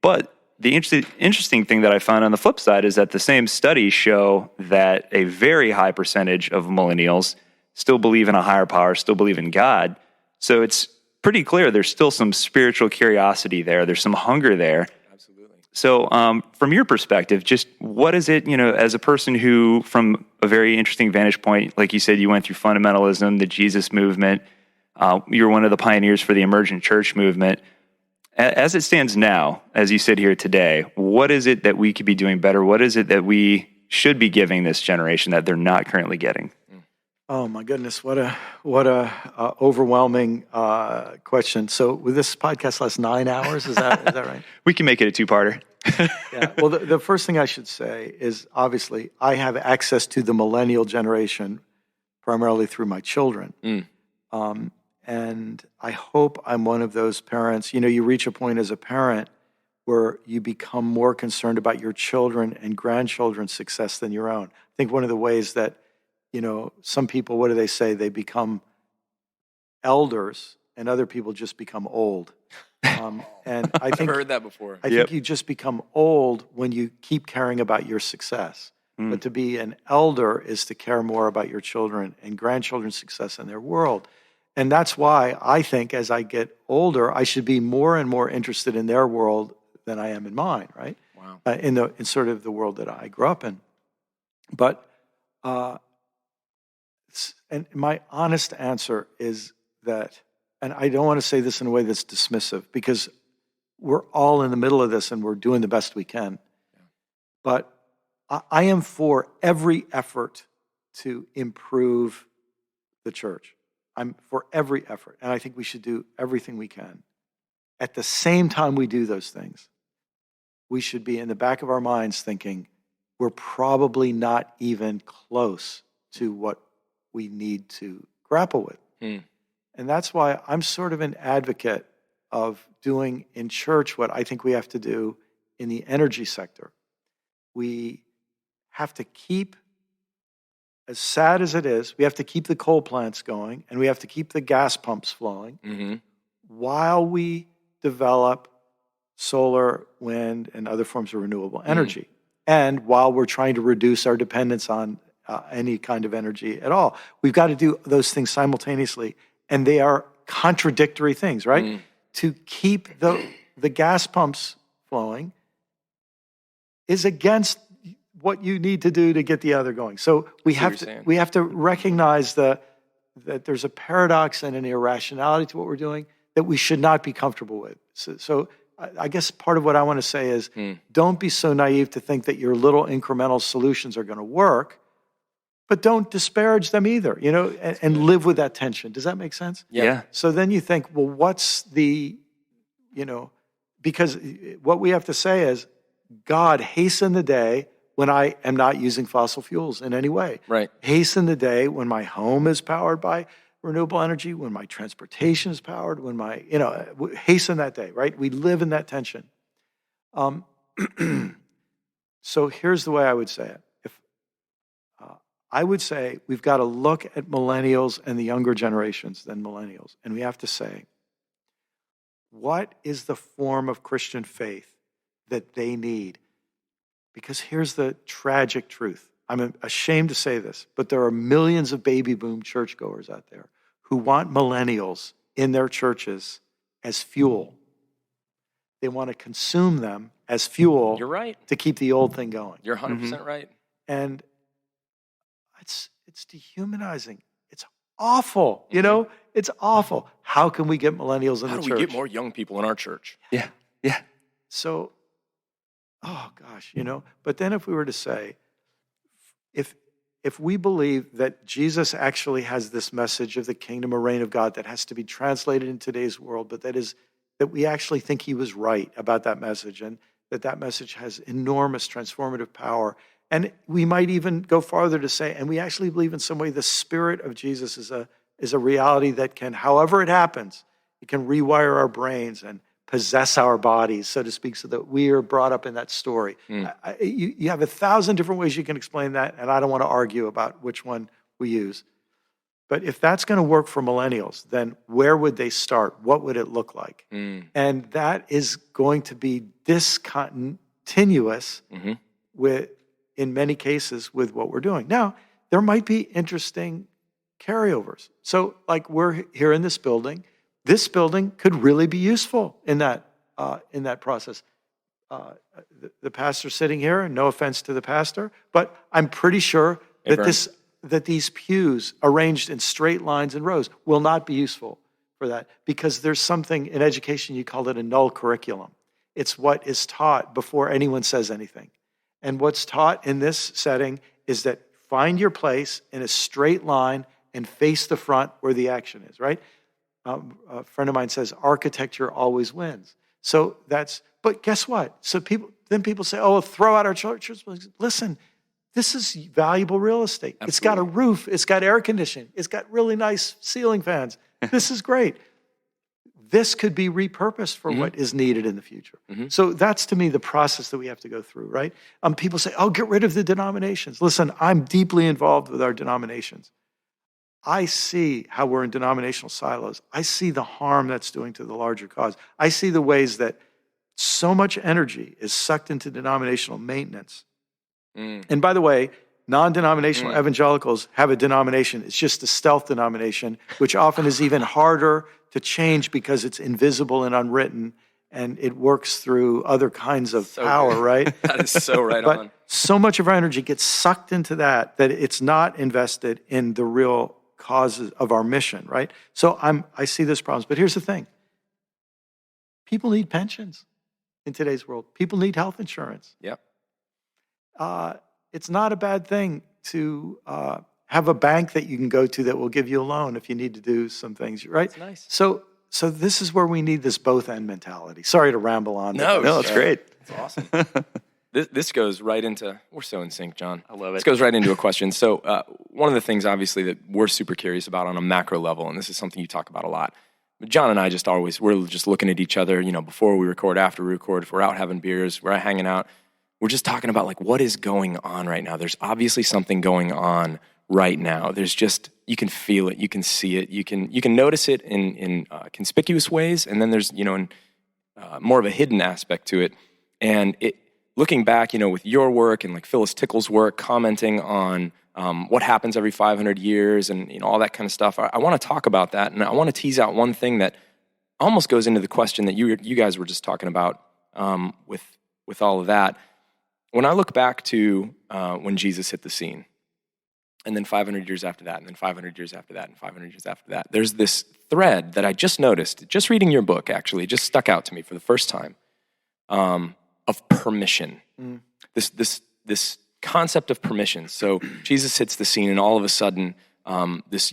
But the interesting thing that I found on the flip side is that the same studies show that a very high percentage of millennials still believe in a higher power, still believe in God. So it's pretty clear there's still some spiritual curiosity there. There's some hunger there. Absolutely. So from your perspective, just what is it, you know, as a person who, from a very interesting vantage point, like you said, you went through fundamentalism, the Jesus movement, you're one of the pioneers for the emergent church movement. As it stands now, as you sit here today, what is it that we could be doing better? What is it that we should be giving this generation that they're not currently getting? Oh my goodness, what a overwhelming question. So will this podcast last 9 hours? Is that right? We can make it a two-parter. Yeah. Well, the first thing I should say is obviously I have access to the Millennial Generation primarily through my children. And I hope I'm one of those parents. You know, you reach a point as a parent where you become more concerned about your children and grandchildren's success than your own. I think one of the ways that, you know, some people, what do they say? They become elders and other people just become old. And I think I've heard that before. I think you just become old when you keep caring about your success. But to be an elder is to care more about your children and grandchildren's success in their world. And that's why I think as I get older, I should be more and more interested in their world than I am in mine, right? Wow. In sort of the world that I grew up in. But, and my honest answer is that, and I don't want to say this in a way that's dismissive, because we're all in the middle of this and we're doing the best we can. Yeah. But I am for every effort to improve the church. I'm for every effort, and I think we should do everything we can. At the same time we do those things, we should be in the back of our minds thinking, we're probably not even close to what we need to grapple with. And that's why I'm sort of an advocate of doing in church what I think we have to do in the energy sector. We have to keep, as sad as it is, we have to keep the coal plants going and we have to keep the gas pumps flowing while we develop solar, wind, and other forms of renewable energy. And while we're trying to reduce our dependence on any kind of energy at all. We've got to do those things simultaneously. And they are contradictory things, right? To keep the gas pumps flowing is against what you need to do to get the other going. So we have to recognize that there's a paradox and an irrationality to what we're doing that we should not be comfortable with. So I guess part of what I want to say is don't be so naive to think that your little incremental solutions are going to work, but don't disparage them either, and live with that tension. Does that make sense? Yeah. So then you think, well, what's the, because what we have to say is, God, hasten the day when I am not using fossil fuels in any way. Right. Hasten the day when my home is powered by renewable energy, when my transportation is powered, when my, hasten that day, right? We live in that tension. So here's the way I would say it. I would say we've got to look at millennials and the younger generations than millennials, and we have to say, what is the form of Christian faith that they need? Because here's the tragic truth. I'm ashamed to say this, but there are millions of baby boom churchgoers out there who want millennials in their churches as fuel. They want to consume them as fuel. You're right. To keep the old thing going. You're 100% right. And it's dehumanizing. It's awful. It's awful. How can we get millennials in the church? How do we get more young people in our church? Yeah. So, oh gosh, but then if we were to say, if we believe that Jesus actually has this message of the kingdom or reign of God that has to be translated in today's world, but that we actually think he was right about that message, and that message has enormous transformative power. And we might even go farther to say, and we actually believe in some way the Spirit of Jesus is a reality that can, however it happens, it can rewire our brains and possess our bodies, so to speak, so that we are brought up in that story. You have 1,000 different ways you can explain that, and I don't want to argue about which one we use. But if that's going to work for millennials, then where would they start? What would it look like? And that is going to be discontinuous in many cases with what we're doing. Now, there might be interesting carryovers. So like we're here in this building. This building could really be useful in that process. The pastor sitting here, and no offense to the pastor, but I'm pretty sure that these pews arranged in straight lines and rows will not be useful for that, because there's something in education, you call it a null curriculum. It's what is taught before anyone says anything. And what's taught in this setting is that find your place in a straight line and face the front where the action is, right? A friend of mine says, architecture always wins. But guess what? So people say, oh, throw out our churches. Listen, this is valuable real estate. Absolutely. It's got a roof. It's got air conditioning. It's got really nice ceiling fans. This is great. This could be repurposed for what is needed in the future. So that's, to me, the process that we have to go through, right? People say, oh, get rid of the denominations. Listen, I'm deeply involved with our denominations. I see how we're in denominational silos. I see the harm that's doing to the larger cause. I see the ways that so much energy is sucked into denominational maintenance. And by the way, non-denominational evangelicals have a denomination. It's just a stealth denomination, which often is even harder to change because it's invisible and unwritten, and it works through other kinds of power, right? That is so right but on. So much of our energy gets sucked into that it's not invested in the real causes of our mission, right? So I see this problems, but here's the thing. People need pensions in today's world. People need health insurance. Yep. It's not a bad thing to have a bank that you can go to that will give you a loan if you need to do some things, right? That's nice. So this is where we need this both-end mentality. Sorry to ramble on. No, that's great. That's awesome. This goes right into, we're so in sync, John. I love it. This goes right into a question. So one of the things, obviously, that we're super curious about on a macro level, and this is something you talk about a lot, but John and I we're just looking at each other, before we record, after we record, if we're out having beers, we're out hanging out, we're just talking about like what is going on right now. There's obviously something going on right now. There's just, you can feel it, you can see it, you can notice it in conspicuous ways, and then there's more of a hidden aspect to it. And looking back, with your work and like Phyllis Tickle's work, commenting on what happens every 500 years and all that kind of stuff, I want to talk about that, and I want to tease out one thing that almost goes into the question that you guys were just talking about with all of that. When I look back to when Jesus hit the scene, and then 500 years after that, and then 500 years after that, and 500 years after that, there's this thread that I just noticed, just reading your book, actually, it just stuck out to me for the first time, of permission. This concept of permission. So Jesus hits the scene, and all of a sudden, this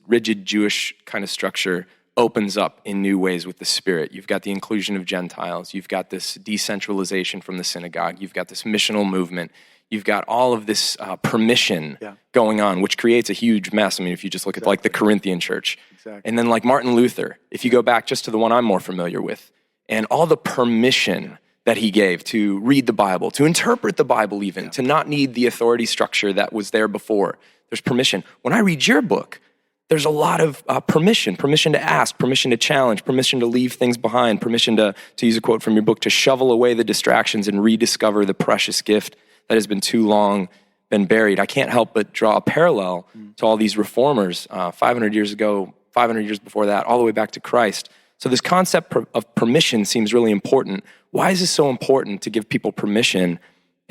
rigid Jewish kind of structure opens up in new ways with the Spirit. You've got the inclusion of Gentiles. You've got this decentralization from the synagogue. You've got this missional movement. You've got all of this permission going on, which creates a huge mess. I mean, if you just look at like the Corinthian church. Exactly. And then like Martin Luther, if you go back just to the one I'm more familiar with, and all the permission that he gave to read the Bible, to interpret the Bible even, to not need the authority structure that was there before. There's permission. When I read your book, there's a lot of permission to ask, permission to challenge, permission to leave things behind, permission to use a quote from your book, to shovel away the distractions and rediscover the precious gift that has been too long been buried. I can't help but draw a parallel to all these reformers 500 years ago, 500 years before that, all the way back to Christ. So this concept of permission seems really important. Why is this so important to give people permission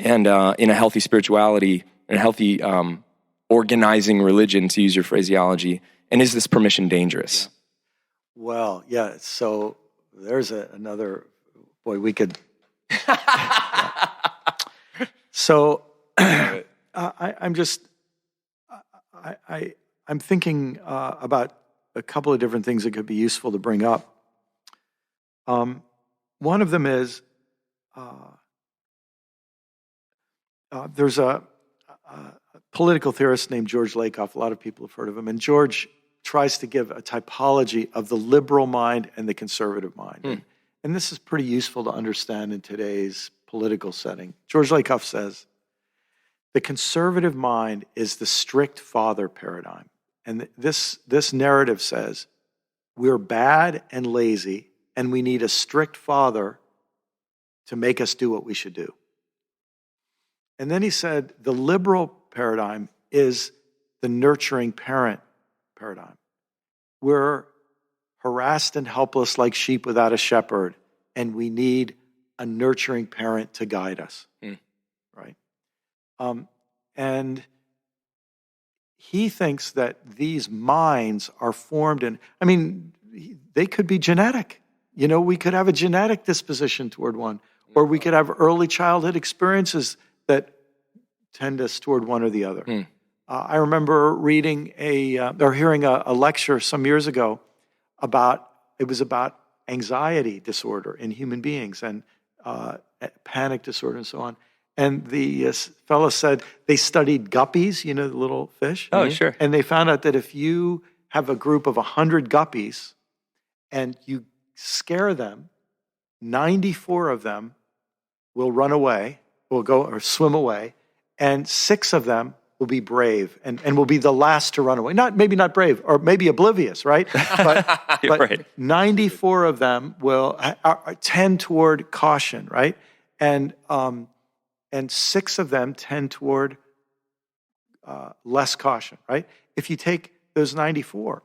and in a healthy spirituality, in a healthy organizing religion, to use your phraseology? And is this permission dangerous? Well, yeah. So there's another, boy, we could. So I'm thinking about a couple of different things that could be useful to bring up. One of them is there's a political theorist named George Lakoff. A lot of people have heard of him. And George tries to give a typology of the liberal mind and the conservative mind. And this is pretty useful to understand in today's political setting. George Lakoff says, the conservative mind is the strict father paradigm. And this narrative says, we're bad and lazy, and we need a strict father to make us do what we should do. And then he said, the liberal paradigm is the nurturing parent paradigm. We're harassed and helpless like sheep without a shepherd, and we need a nurturing parent to guide us, right? And he thinks that these minds are formed in, they could be genetic. We could have a genetic disposition toward one, or we could have early childhood experiences that tend us toward one or the other. I remember reading hearing a lecture some years ago about anxiety disorder in human beings and panic disorder and so on. And the fellow said they studied guppies, the little fish. Oh, sure. And they found out that if you have a group of 100 guppies and you scare them, 94 of them will run away, will go or swim away, and 6 of them will be brave and will be the last to run away. Maybe not brave, or maybe oblivious, right? But, right. 94 of them will tend toward caution, right? And 6 of them tend toward less caution, right? If you take those 94,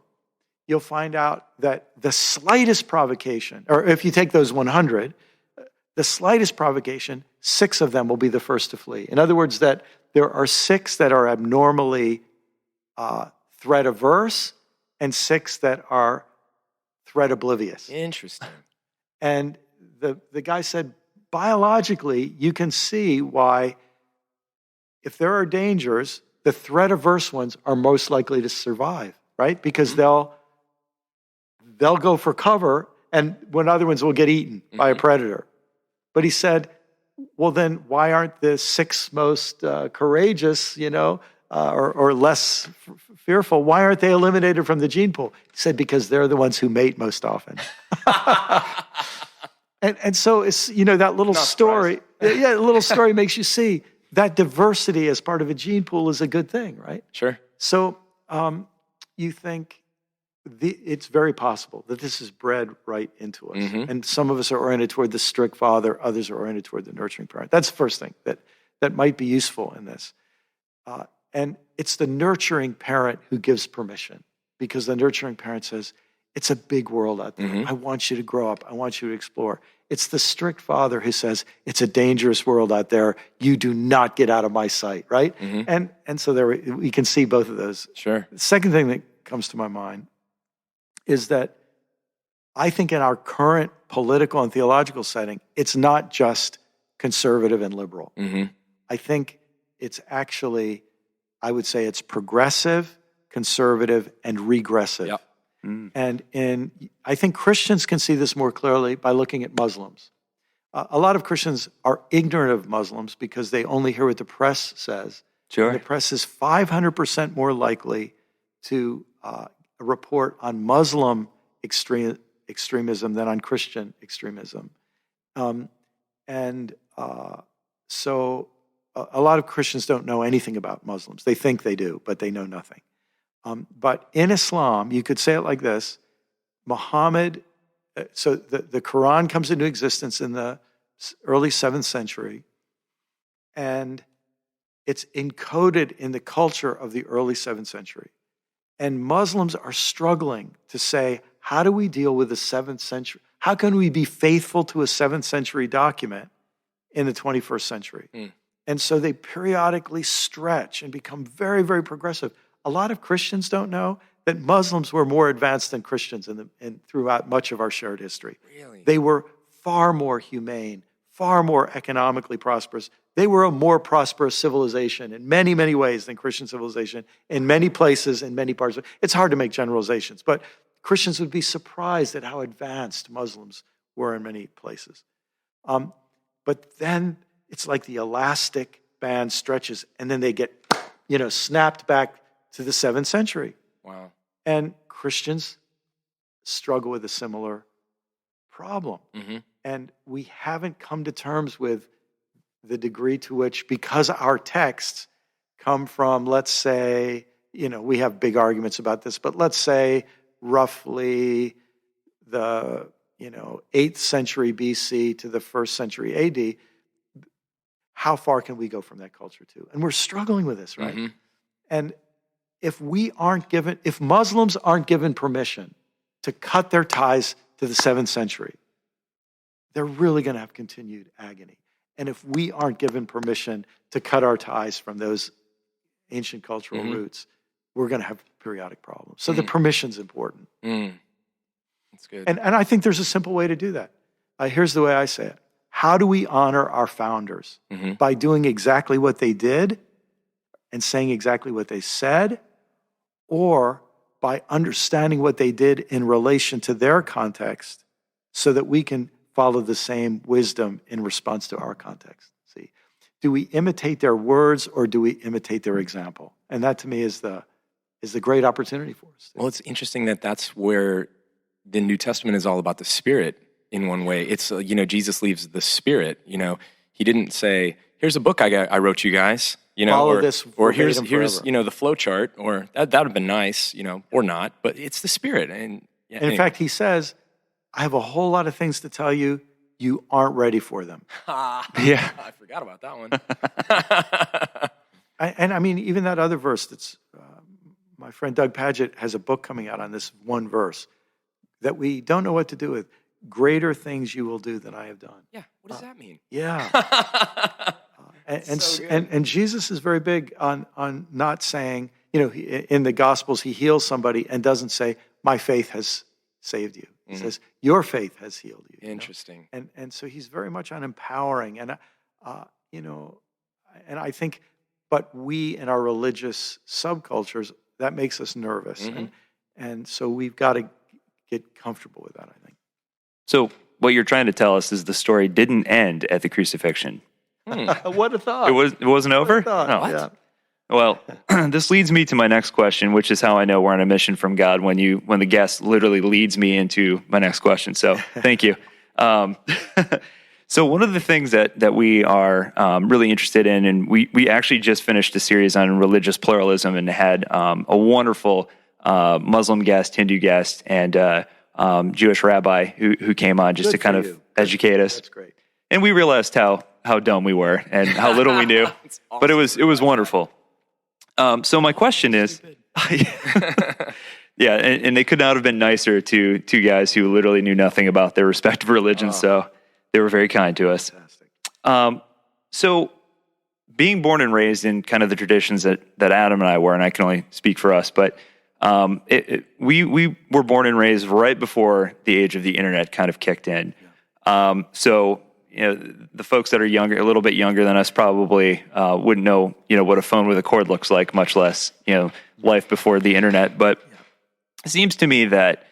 you'll find out that the slightest provocation, or if you take those 100, the slightest provocation, 6 of them will be the first to flee. In other words, that there are 6 that are abnormally threat averse and 6 that are threat oblivious. Interesting. And the guy said, biologically, you can see why, if there are dangers, the threat-averse ones are most likely to survive, right? Because they'll go for cover, and when other ones will get eaten by a predator. But he said, well, then why aren't the 6 most courageous, or less fearful, why aren't they eliminated from the gene pool? He said, because they're the ones who mate most often. and so it's, that little story, the little story makes you see that diversity as part of a gene pool is a good thing, right? Sure. So you think it's very possible that this is bred right into us. And some of us are oriented toward the strict father, others are oriented toward the nurturing parent. That's the first thing that might be useful in this. And it's the nurturing parent who gives permission, because the nurturing parent says, it's a big world out there. I want you to grow up. I want you to explore. It's the strict father who says, it's a dangerous world out there. You do not get out of my sight, right? And so there we can see both of those. Sure. The second thing that comes to my mind is that I think in our current political and theological setting, it's not just conservative and liberal. I think it's actually, I would say it's progressive, conservative, and regressive. Yep. And I think Christians can see this more clearly by looking at Muslims. A lot of Christians are ignorant of Muslims because they only hear what the press says. Sure. And the press is 500% more likely to report on Muslim extremism than on Christian extremism. So a lot of Christians don't know anything about Muslims. They think they do, but they know nothing. But in Islam, you could say it like this: Muhammad, so the Quran comes into existence in the early 7th century, and it's encoded in the culture of the early 7th century. And Muslims are struggling to say, how do we deal with the 7th century? How can we be faithful to a 7th century document in the 21st century? And so they periodically stretch and become very, very progressive. A lot of Christians don't know that Muslims were more advanced than Christians throughout much of our shared history. Really? They were far more humane, far more economically prosperous. They were a more prosperous civilization in many, many ways than Christian civilization, in many places, in many parts. It's hard to make generalizations, but Christians would be surprised at how advanced Muslims were in many places. But then it's like the elastic band stretches, and then they get, snapped back to the 7th century. Wow. And Christians struggle with a similar problem. And we haven't come to terms with the degree to which, because our texts come from, let's say, we have big arguments about this, but let's say roughly the, 8th century BC to the 1st century AD, how far can we go from that culture to? And we're struggling with this, right? And if Muslims aren't given permission to cut their ties to the 7th century, they're really going to have continued agony. And if we aren't given permission to cut our ties from those ancient cultural roots, we're going to have periodic problems. So the permission's important. That's good. And I think there's a simple way to do that. Here's the way I say it. How do we honor our founders? By doing exactly what they did and saying exactly what they said, or by understanding what they did in relation to their context so that we can follow the same wisdom in response to our context? See, do we imitate their words or do we imitate their example? And that to me is the great opportunity for us. Well, it's interesting that that's where the New Testament is all about the Spirit in one way. It's, Jesus leaves the Spirit, he didn't say, here's a book I wrote you guys, Follow this or here's forever. the flow chart, or that would have been nice, or not, but it's the Spirit. And in fact, he says, I have a whole lot of things to tell you. You aren't ready for them. Yeah. I forgot about that one. And I mean, even that other verse that's, my friend Doug Padgett has a book coming out on this one verse that we don't know what to do with. Greater things you will do than I have done. Yeah. What does that mean? Yeah. And Jesus is very big on not saying, in the Gospels, he heals somebody and doesn't say, my faith has saved you. He says, your faith has healed you. Interesting. And so he's very much on empowering. And, and I think but we in our religious subcultures, that makes us nervous. And so we've got to get comfortable with that, I think. So what you're trying to tell us is the story didn't end at the crucifixion. What a thought. It wasn't over? No. What? Yeah. Well, this leads me to my next question, which is how I know we're on a mission from God when the guest literally leads me into my next question. So thank you. So one of the things that we are really interested in, and we actually just finished a series on religious pluralism and had a wonderful Muslim guest, Hindu guest, and Jewish rabbi who came on just to kind of educate us. That's great. And we realized how dumb we were and how little we knew, awesome. But it was wonderful. So my question is, yeah, and they could not have been nicer to two guys who literally knew nothing about their respective religions. So they were very kind to us. Fantastic. So being born and raised in kind of the traditions that Adam and I were, and I can only speak for us, but we were born and raised right before the age of the internet kind of kicked in. Yeah. So the folks that are younger, a little bit younger than us, probably wouldn't know what a phone with a cord looks like, much less life before the internet. But it seems to me that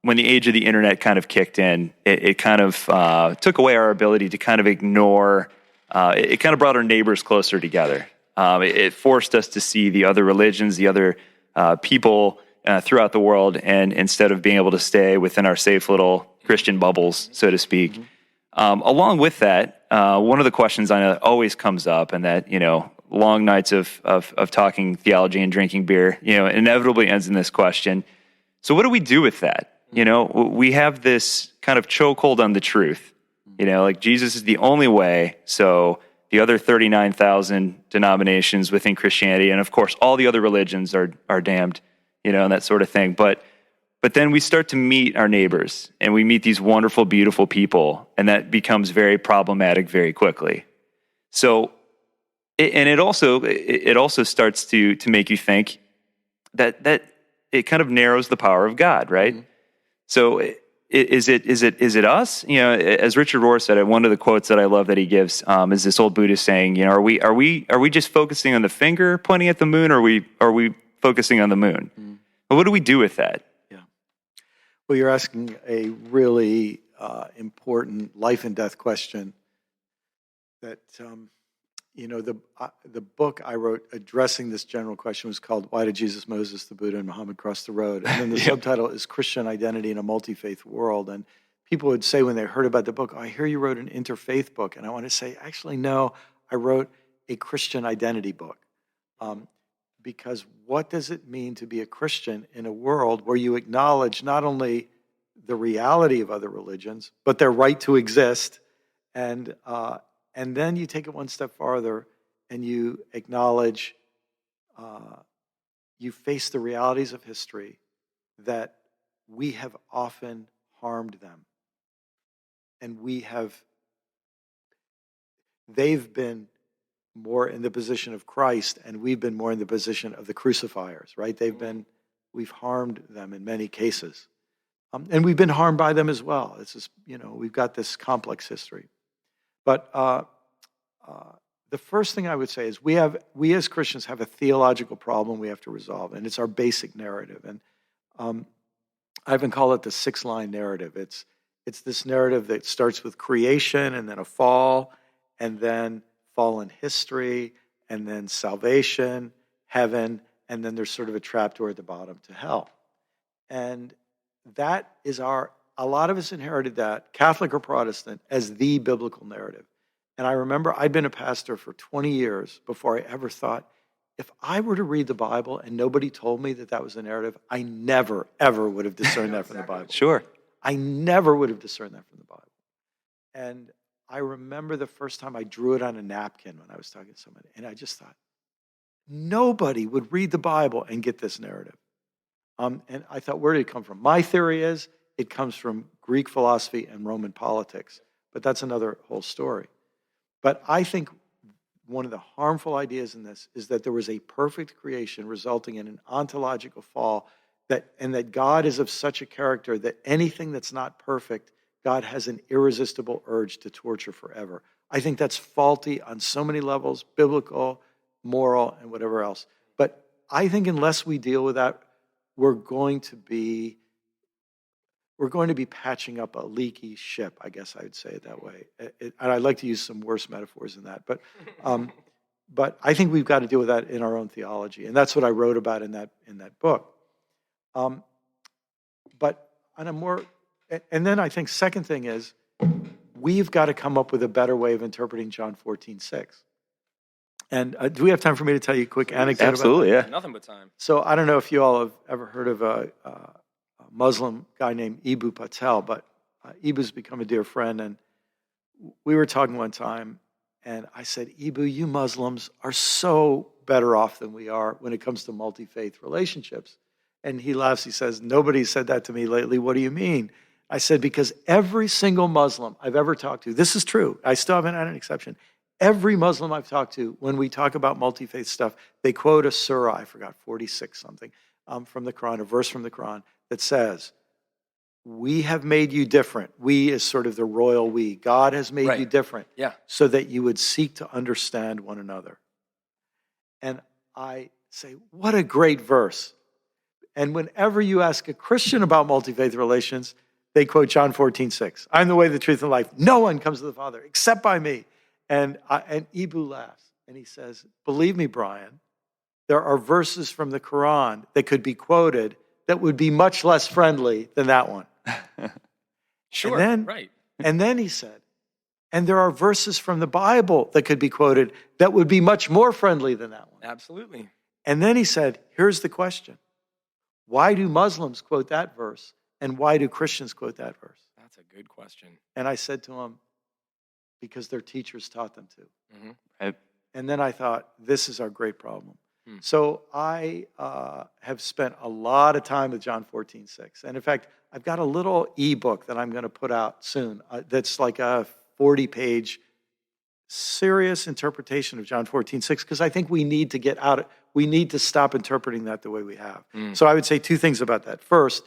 when the age of the internet kind of kicked in, it kind of took away our ability to kind of ignore. It kind of brought our neighbors closer together. It forced us to see the other religions, the other people throughout the world, and instead of being able to stay within our safe little Christian bubbles, so to speak. Mm-hmm. Along with that, one of the questions I know that always comes up, and that long nights of talking theology and drinking beer, inevitably ends in this question. So what do we do with that? We have this kind of chokehold on the truth. Like Jesus is the only way. So the other 39,000 denominations within Christianity, and of course all the other religions are damned, and that sort of thing. But then we start to meet our neighbors, and we meet these wonderful, beautiful people, and that becomes very problematic very quickly. So, it also starts to make you think that it kind of narrows the power of God, right? Mm-hmm. So, is it us? As Richard Rohr said, one of the quotes that I love that he gives is this old Buddhist saying, are we just focusing on the finger pointing at the moon, or are we focusing on the moon? Mm-hmm. But what do we do with that? Well, you're asking a really important life and death question that, the book I wrote addressing this general question was called Why Did Jesus, Moses, the Buddha, and Mohammed Cross the Road? And then the subtitle is Christian Identity in a Multi-Faith World. And people would say when they heard about the book, I hear you wrote an interfaith book. And I want to say, actually, no, I wrote a Christian identity book. Because what does it mean to be a Christian in a world where you acknowledge not only the reality of other religions, but their right to exist, and then you take it one step farther and you acknowledge, you face the realities of history that we have often harmed them, and they've been more in the position of Christ, and we've been more in the position of the crucifiers, right? We've harmed them in many cases. And we've been harmed by them as well. It's just, we've got this complex history. But the first thing I would say is we as Christians have a theological problem we have to resolve, and it's our basic narrative. And I even call it the 6-line narrative. It's this narrative that starts with creation, and then a fall, and then fallen history, and then salvation, heaven, and then there's sort of a trapdoor at the bottom to hell. And that is a lot of us inherited that, Catholic or Protestant, as the biblical narrative. And I remember I'd been a pastor for 20 years before I ever thought, if I were to read the Bible and nobody told me that was the narrative, I never, ever would have discerned that from the Bible. Sure. I never would have discerned that from the Bible. And I remember the first time I drew it on a napkin when I was talking to somebody, and I just thought, nobody would read the Bible and get this narrative. And I thought, where did it come from? My theory is it comes from Greek philosophy and Roman politics, but that's another whole story. But I think one of the harmful ideas in this is that there was a perfect creation resulting in an ontological fall, and that God is of such a character that anything that's not perfect, God has an irresistible urge to torture forever. I think that's faulty on so many levels, biblical, moral, and whatever else. But I think unless we deal with that, we're going to be patching up a leaky ship, I guess I would say it that way. And I'd like to use some worse metaphors than that. But I think we've got to deal with that in our own theology. And that's what I wrote about in that book. But on a more, and then I think second thing is, we've got to come up with a better way of interpreting John 14:6. And do we have time for me to tell you a quick anecdote? Absolutely, about that? yeah. Nothing but time. So I don't know if you all have ever heard of a Muslim guy named Eboo Patel, but Eboo's become a dear friend. And we were talking one time, and I said, Eboo, you Muslims are so better off than we are when it comes to multi-faith relationships. And he laughs. He says, nobody said that to me lately. What do you mean? I said, because every single Muslim I've ever talked to, this is true, I still haven't had an exception. Every Muslim I've talked to, when we talk about multi-faith stuff, they quote a surah, I forgot, 46 something, from the Quran, a verse from the Quran that says, we have made you different. We is sort of the royal we. God has made you different so that you would seek to understand one another. And I say, what a great verse. And whenever you ask a Christian about multi-faith relations, they quote John 14:6. I'm the way, the truth, and life. No one comes to the Father except by me. And Eboo laughs, and he says, believe me, Brian, there are verses from the Quran that could be quoted that would be much less friendly than that one. Sure, right. And then he said, and there are verses from the Bible that could be quoted that would be much more friendly than that one. Absolutely. And then he said, here's the question. Why do Muslims quote that verse, and why do Christians quote that verse? That's a good question. And I said to him, because their teachers taught them to. Mm-hmm. And then I thought, this is our great problem. So I have spent a lot of time with John 14:6. And in fact, I've got a little ebook that I'm going to put out soon that's like a 40-page serious interpretation of John 14:6, because I think we need to stop interpreting that the way we have. So I would say two things about that. First,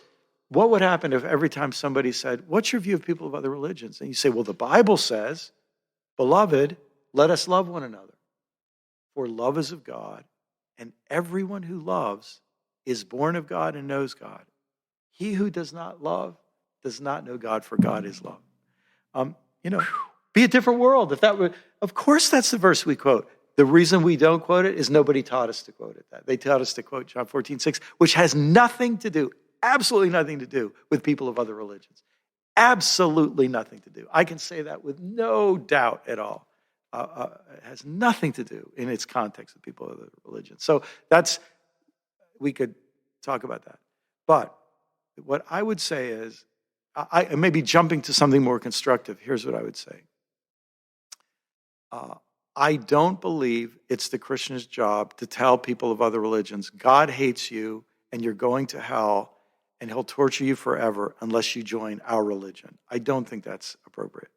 what would happen if every time somebody said, what's your view of people of other religions? And you say, well, the Bible says, beloved, let us love one another. For love is of God, and everyone who loves is born of God and knows God. He who does not love does not know God, for God is love. Be a different world. Of course, that's the verse we quote. The reason we don't quote it is nobody taught us to quote it. They taught us to quote John 14:6, which has nothing to do, absolutely nothing to do with people of other religions. Absolutely nothing to do. I can say that with no doubt at all. It has nothing to do in its context with people of other religions. So we could talk about that. But what I would say is, I may be jumping to something more constructive. Here's what I would say. I don't believe it's the Christian's job to tell people of other religions, God hates you and you're going to hell and he'll torture you forever unless you join our religion. I don't think that's appropriate.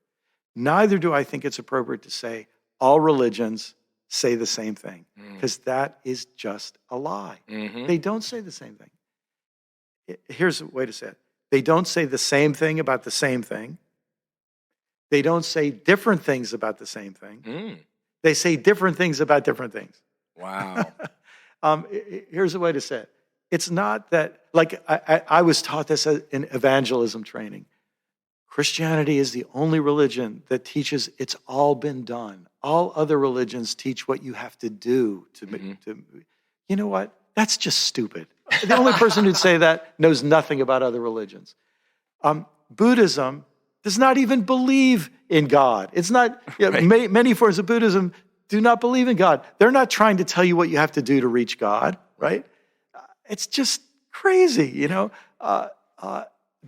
Neither do I think it's appropriate to say all religions say the same thing, because that is just a lie. Mm-hmm. They don't say the same thing. Here's a way to say it. They don't say the same thing about the same thing. They don't say different things about the same thing. They say different things about different things. Wow. Here's a way to say it. It's not that, like I was taught this in evangelism training. Christianity is the only religion that teaches it's all been done. All other religions teach what you have to do to you know what? That's just stupid. The only person who'd say that knows nothing about other religions. Buddhism does not even believe in God. It's not, many forms of Buddhism do not believe in God. They're not trying to tell you what you have to do to reach God, right? It's just crazy,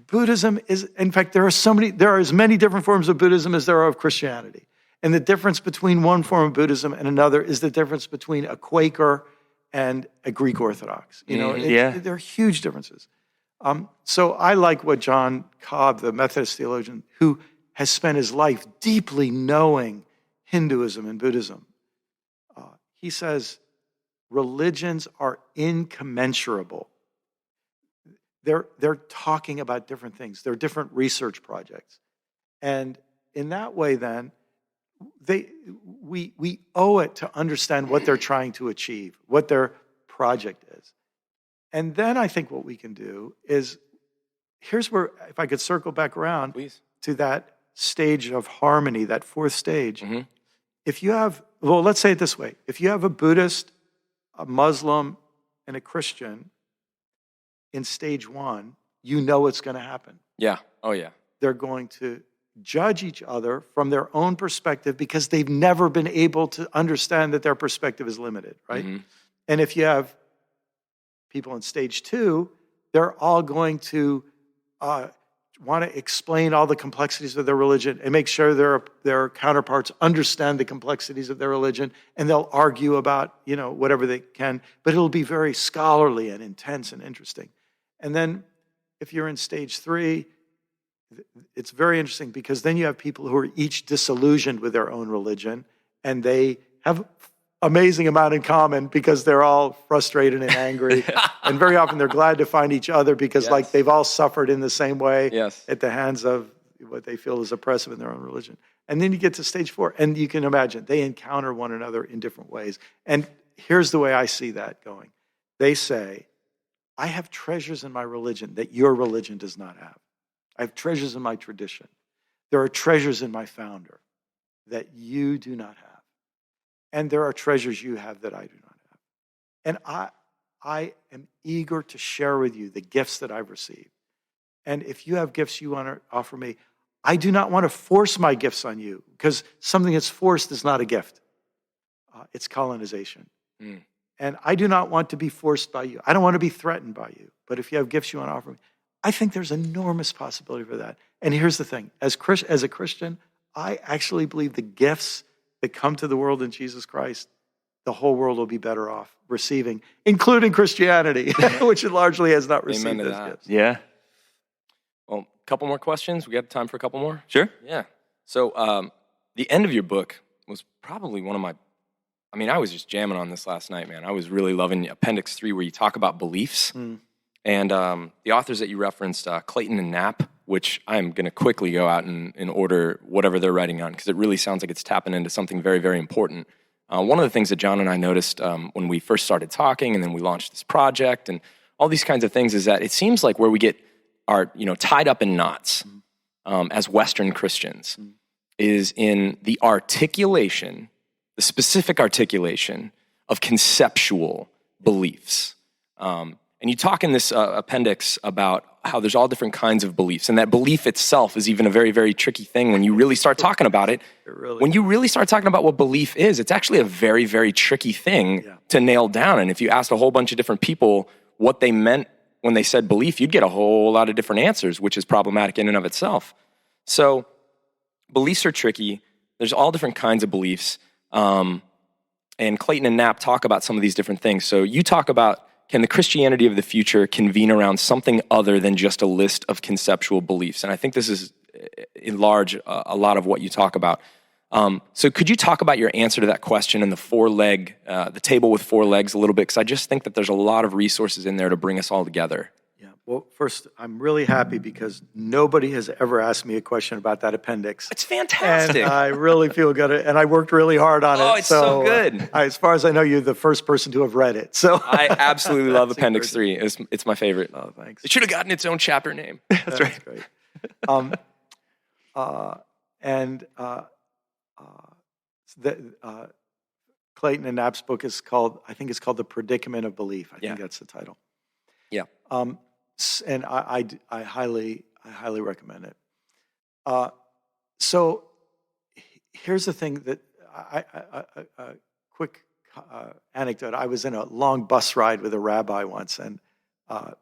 Buddhism is, in fact, there are as many different forms of Buddhism as there are of Christianity. And the difference between one form of Buddhism and another is the difference between a Quaker and a Greek Orthodox. There are huge differences. So I like what John Cobb, the Methodist theologian, who has spent his life deeply knowing Hinduism and Buddhism, he says, religions are incommensurable. They're talking about different things. They're different research projects. And in that way, then, we owe it to understand what they're trying to achieve, what their project is. And then I think what we can do is, here's where, if I could circle back around Please. To that stage of harmony, that fourth stage. Mm-hmm. If you have, well, let's say it this way. If you have a Buddhist, a Muslim, and a Christian in stage one, you know what's going to happen. Yeah. Oh, yeah. They're going to judge each other from their own perspective because they've never been able to understand that their perspective is limited, right? Mm-hmm. And if you have people in stage two, they're all going to want to explain all the complexities of their religion and make sure their counterparts understand the complexities of their religion, and they'll argue about, whatever they can, but it'll be very scholarly and intense and interesting. And then if you're in stage three, it's very interesting because then you have people who are each disillusioned with their own religion, and they have amazing amount in common because they're all frustrated and angry. And very often they're glad to find each other because like they've all suffered in the same way at the hands of what they feel is oppressive in their own religion. And then you get to stage four, and you can imagine they encounter one another in different ways. And here's the way I see that going. They say, I have treasures in my religion that your religion does not have. I have treasures in my tradition. There are treasures in my founder that you do not have. And there are treasures you have that I do not have. And I am eager to share with you the gifts that I've received. And if you have gifts you want to offer me, I do not want to force my gifts on you, because something that's forced is not a gift. It's colonization. Mm. And I do not want to be forced by you. I don't want to be threatened by you. But if you have gifts you want to offer me, I think there's enormous possibility for that. And here's the thing. As a Christian, I actually believe the gifts that come to the world in Jesus Christ, the whole world will be better off receiving, including Christianity, which it largely has not received those gifts. Yeah. Well, a couple more questions. We got time for a couple more? Sure. Yeah. So the end of your book was probably one of my, I was just jamming on this last night, man. I was really loving Appendix 3, where you talk about beliefs. Mm. And the authors that you referenced, Clayton and Knapp, which I'm going to quickly go out and order whatever they're writing on, because it really sounds like it's tapping into something very, very important. One of the things that John and I noticed when we first started talking, and then we launched this project and all these kinds of things, is that it seems like where we get our, tied up in knots as Western Christians is in the articulation, the specific articulation of conceptual beliefs. And you talk in this appendix about how there's all different kinds of beliefs, and that belief itself is even a very, very tricky thing when you really start talking about it. When you really start talking about what belief is, it's actually a very, very tricky thing to nail down. And if you asked a whole bunch of different people what they meant when they said belief, you'd get a whole lot of different answers, which is problematic in and of itself. So beliefs are tricky. There's all different kinds of beliefs. And Clayton and Knapp talk about some of these different things. So you talk about, can the Christianity of the future convene around something other than just a list of conceptual beliefs? And I think this is, in large, a lot of what you talk about. So could you talk about your answer to that question and the table with four legs a little bit? Because I just think that there's a lot of resources in there to bring us all together. Yeah. Well, first, I'm really happy because nobody has ever asked me a question about that appendix. It's fantastic. And I really feel good. And I worked really hard on it. Oh, it's so good. As far as I know, you're the first person to have read it. So I absolutely love Appendix 3. It's my favorite. Oh, thanks. It should have gotten its own chapter name. That's right. Great. Clayton and Knapp's book is called, I think it's called The Predicament of Belief. I think that's the title. Yeah. And I highly recommend it. So here's the thing that a quick anecdote. I was in a long bus ride with a rabbi once, and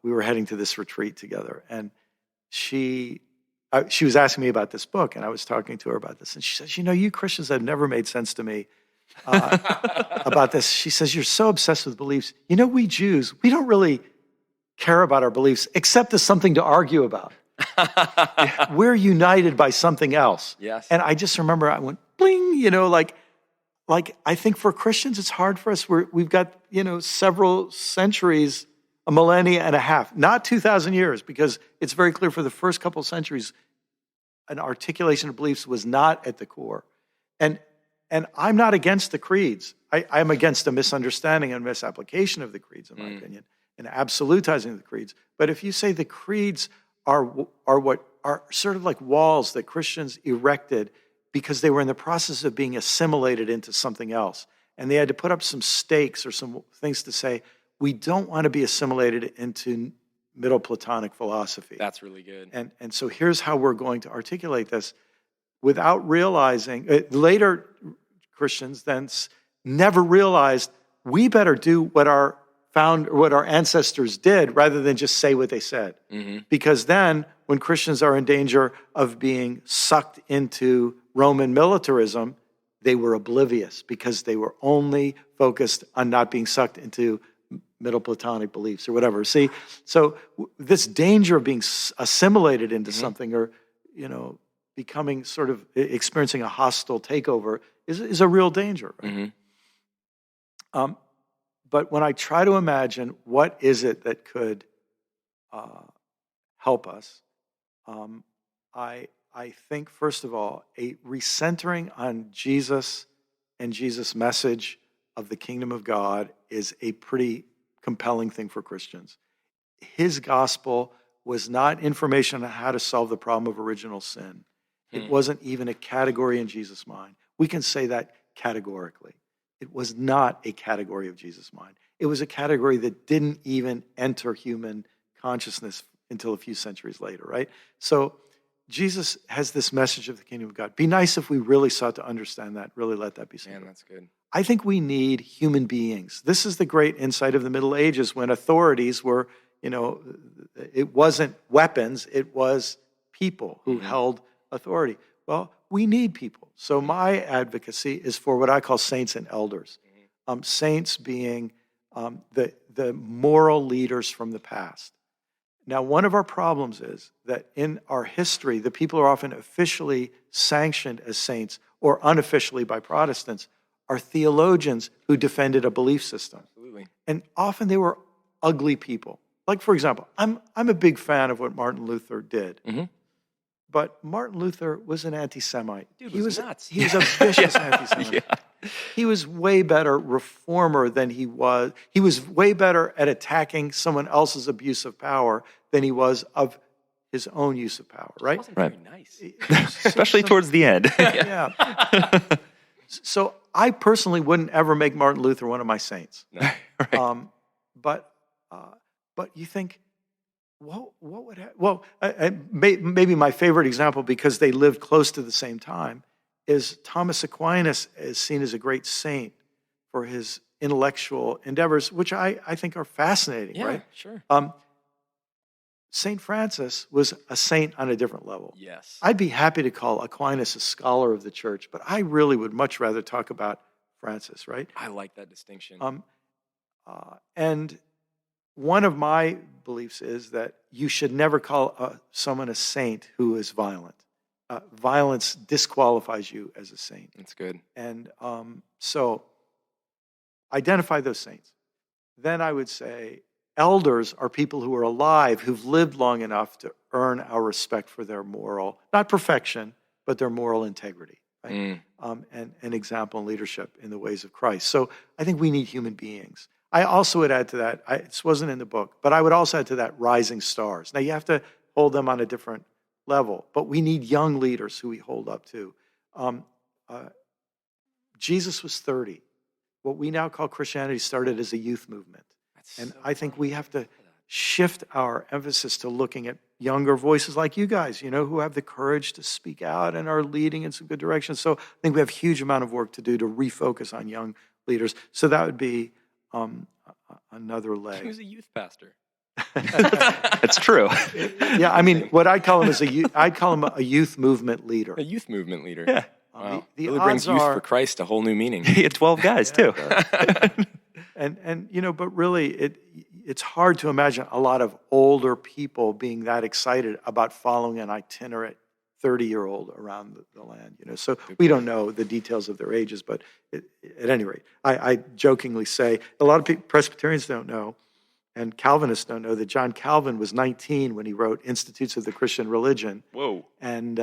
we were heading to this retreat together. And she was asking me about this book, and I was talking to her about this. And she says, you Christians have never made sense to me about this. She says, you're so obsessed with beliefs. We Jews, we don't really care about our beliefs, except as something to argue about. We're united by something else. Yes. And I just remember I went, bling, like I think for Christians, it's hard for us. We've got, several centuries, a millennia and a half, not 2,000 years, because it's very clear for the first couple of centuries, an articulation of beliefs was not at the core. And I'm not against the creeds. I'm against a misunderstanding and misapplication of the creeds, in my opinion, and absolutizing the creeds. But if you say the creeds are what are sort of like walls that Christians erected because they were in the process of being assimilated into something else, and they had to put up some stakes or some things to say, we don't want to be assimilated into Middle Platonic philosophy. That's really good. And so here's how we're going to articulate this without realizing, later Christians then never realized we better do what our ancestors did rather than just say what they said. Because then when Christians are in danger of being sucked into Roman militarism, they were oblivious because they were only focused on not being sucked into Middle Platonic beliefs or whatever. See, so this danger of being assimilated into something or, becoming sort of experiencing a hostile takeover is a real danger. Right? But when I try to imagine what is it that could help us, I think, first of all, a recentering on Jesus and Jesus' message of the kingdom of God is a pretty compelling thing for Christians. His gospel was not information on how to solve the problem of original sin. It wasn't even a category in Jesus' mind. We can say that categorically. It was not a category of Jesus' mind. It was a category that didn't even enter human consciousness until a few centuries later, right? So Jesus has this message of the kingdom of God. Be nice if we really sought to understand that, really let that be seen. Man, that's good. I think we need human beings. This is the great insight of the Middle Ages when authorities were, it wasn't weapons, it was people who held authority. Well, we need people. So my advocacy is for what I call saints and elders. Saints being the moral leaders from the past. Now, one of our problems is that in our history, the people who are often officially sanctioned as saints or unofficially by Protestants are theologians who defended a belief system. Absolutely. And often they were ugly people. Like, for example, I'm a big fan of what Martin Luther did. But Martin Luther was an anti-Semite. Dude, he was nuts. He was a vicious anti-Semite. He was way better reformer than he was. He was way better at attacking someone else's abuse of power than he was of his own use of power, right? Wasn't very nice. Especially towards the end. Yeah. So I personally wouldn't ever make Martin Luther one of my saints. No. Right. But you think, what would happen? Well, maybe my favorite example, because they lived close to the same time, is Thomas Aquinas is seen as a great saint for his intellectual endeavors, which I think are fascinating, Yeah, right? sure. St. Francis was a saint on a different level. Yes. I'd be happy to call Aquinas a scholar of the church, but I really would much rather talk about Francis, right? I like that distinction. And one of my beliefs is that you should never call someone a saint who is violent. Violence disqualifies you as a saint. That's good. And so identify those saints. Then I would say elders are people who are alive, who've lived long enough to earn our respect for their moral, not perfection, but their moral integrity, right? And an example in leadership in the ways of Christ. So I think we need human beings. I also would add to that, this wasn't in the book, but I would also add to that rising stars. Now you have to hold them on a different level, but we need young leaders who we hold up to. Jesus was 30. What we now call Christianity started as a youth movement. And I think we have to shift our emphasis to looking at younger voices like you guys, who have the courage to speak out and are leading in some good directions. So I think we have a huge amount of work to do to refocus on young leaders. So that would be another leg. He was a youth pastor. That's true. Yeah, I mean, what I call him is I'd call him a youth movement leader. A youth movement leader. Yeah. Wow. The really brings odds youth are- for Christ a whole new meaning. He had 12 guys, too. And but really, it's hard to imagine a lot of older people being that excited about following an itinerant 30-year-old around the land. So we don't know the details of their ages, but at any rate, I jokingly say a lot of Presbyterians don't know, and Calvinists don't know that John Calvin was 19 when he wrote Institutes of the Christian Religion. Whoa. And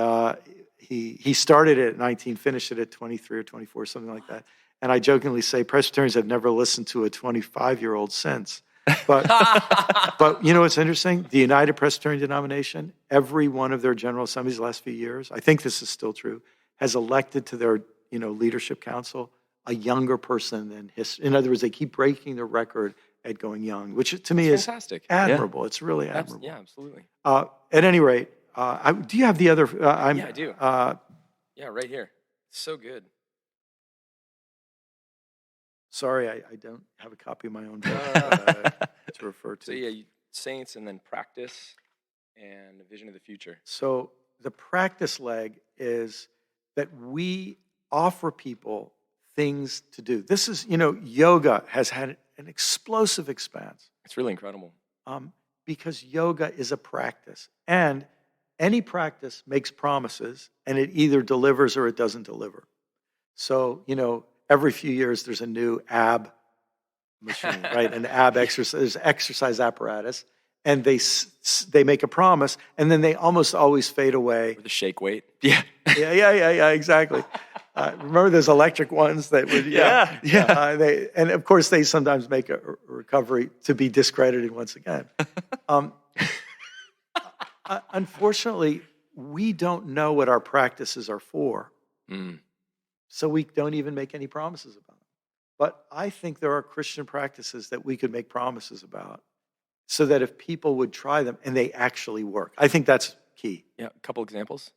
he started it at 19, finished it at 23 or 24, something like that. And I jokingly say Presbyterians have never listened to a 25-year-old since. But you know what's interesting? The United Presbyterian Denomination, every one of their General Assemblies the last few years, I think this is still true, has elected to their leadership council a younger person than history. In other words, they keep breaking the record at going young, which to me is fantastic. Admirable. Yeah. It's really admirable. Yeah, absolutely. At any rate, do you have the other? Yeah, I do. Yeah, right here. So good. Sorry, I don't have a copy of my own book to refer to. So yeah, saints and then practice and a vision of the future. So the practice leg is that we offer people things to do. This is, yoga has had an explosive expanse. It's really incredible. Because yoga is a practice. And any practice makes promises, and it either delivers or it doesn't deliver. So, every few years there's a new ab machine, right? An ab exercise apparatus. And they make a promise, and then they almost always fade away. Or the shake weight. Yeah, exactly. Remember those electric ones that would, and of course they sometimes make a recovery to be discredited once again. Unfortunately, we don't know what our practices are for, so we don't even make any promises about them. But I think there are Christian practices that we could make promises about, so that if people would try them and they actually work. I think that's key. Yeah, a couple examples.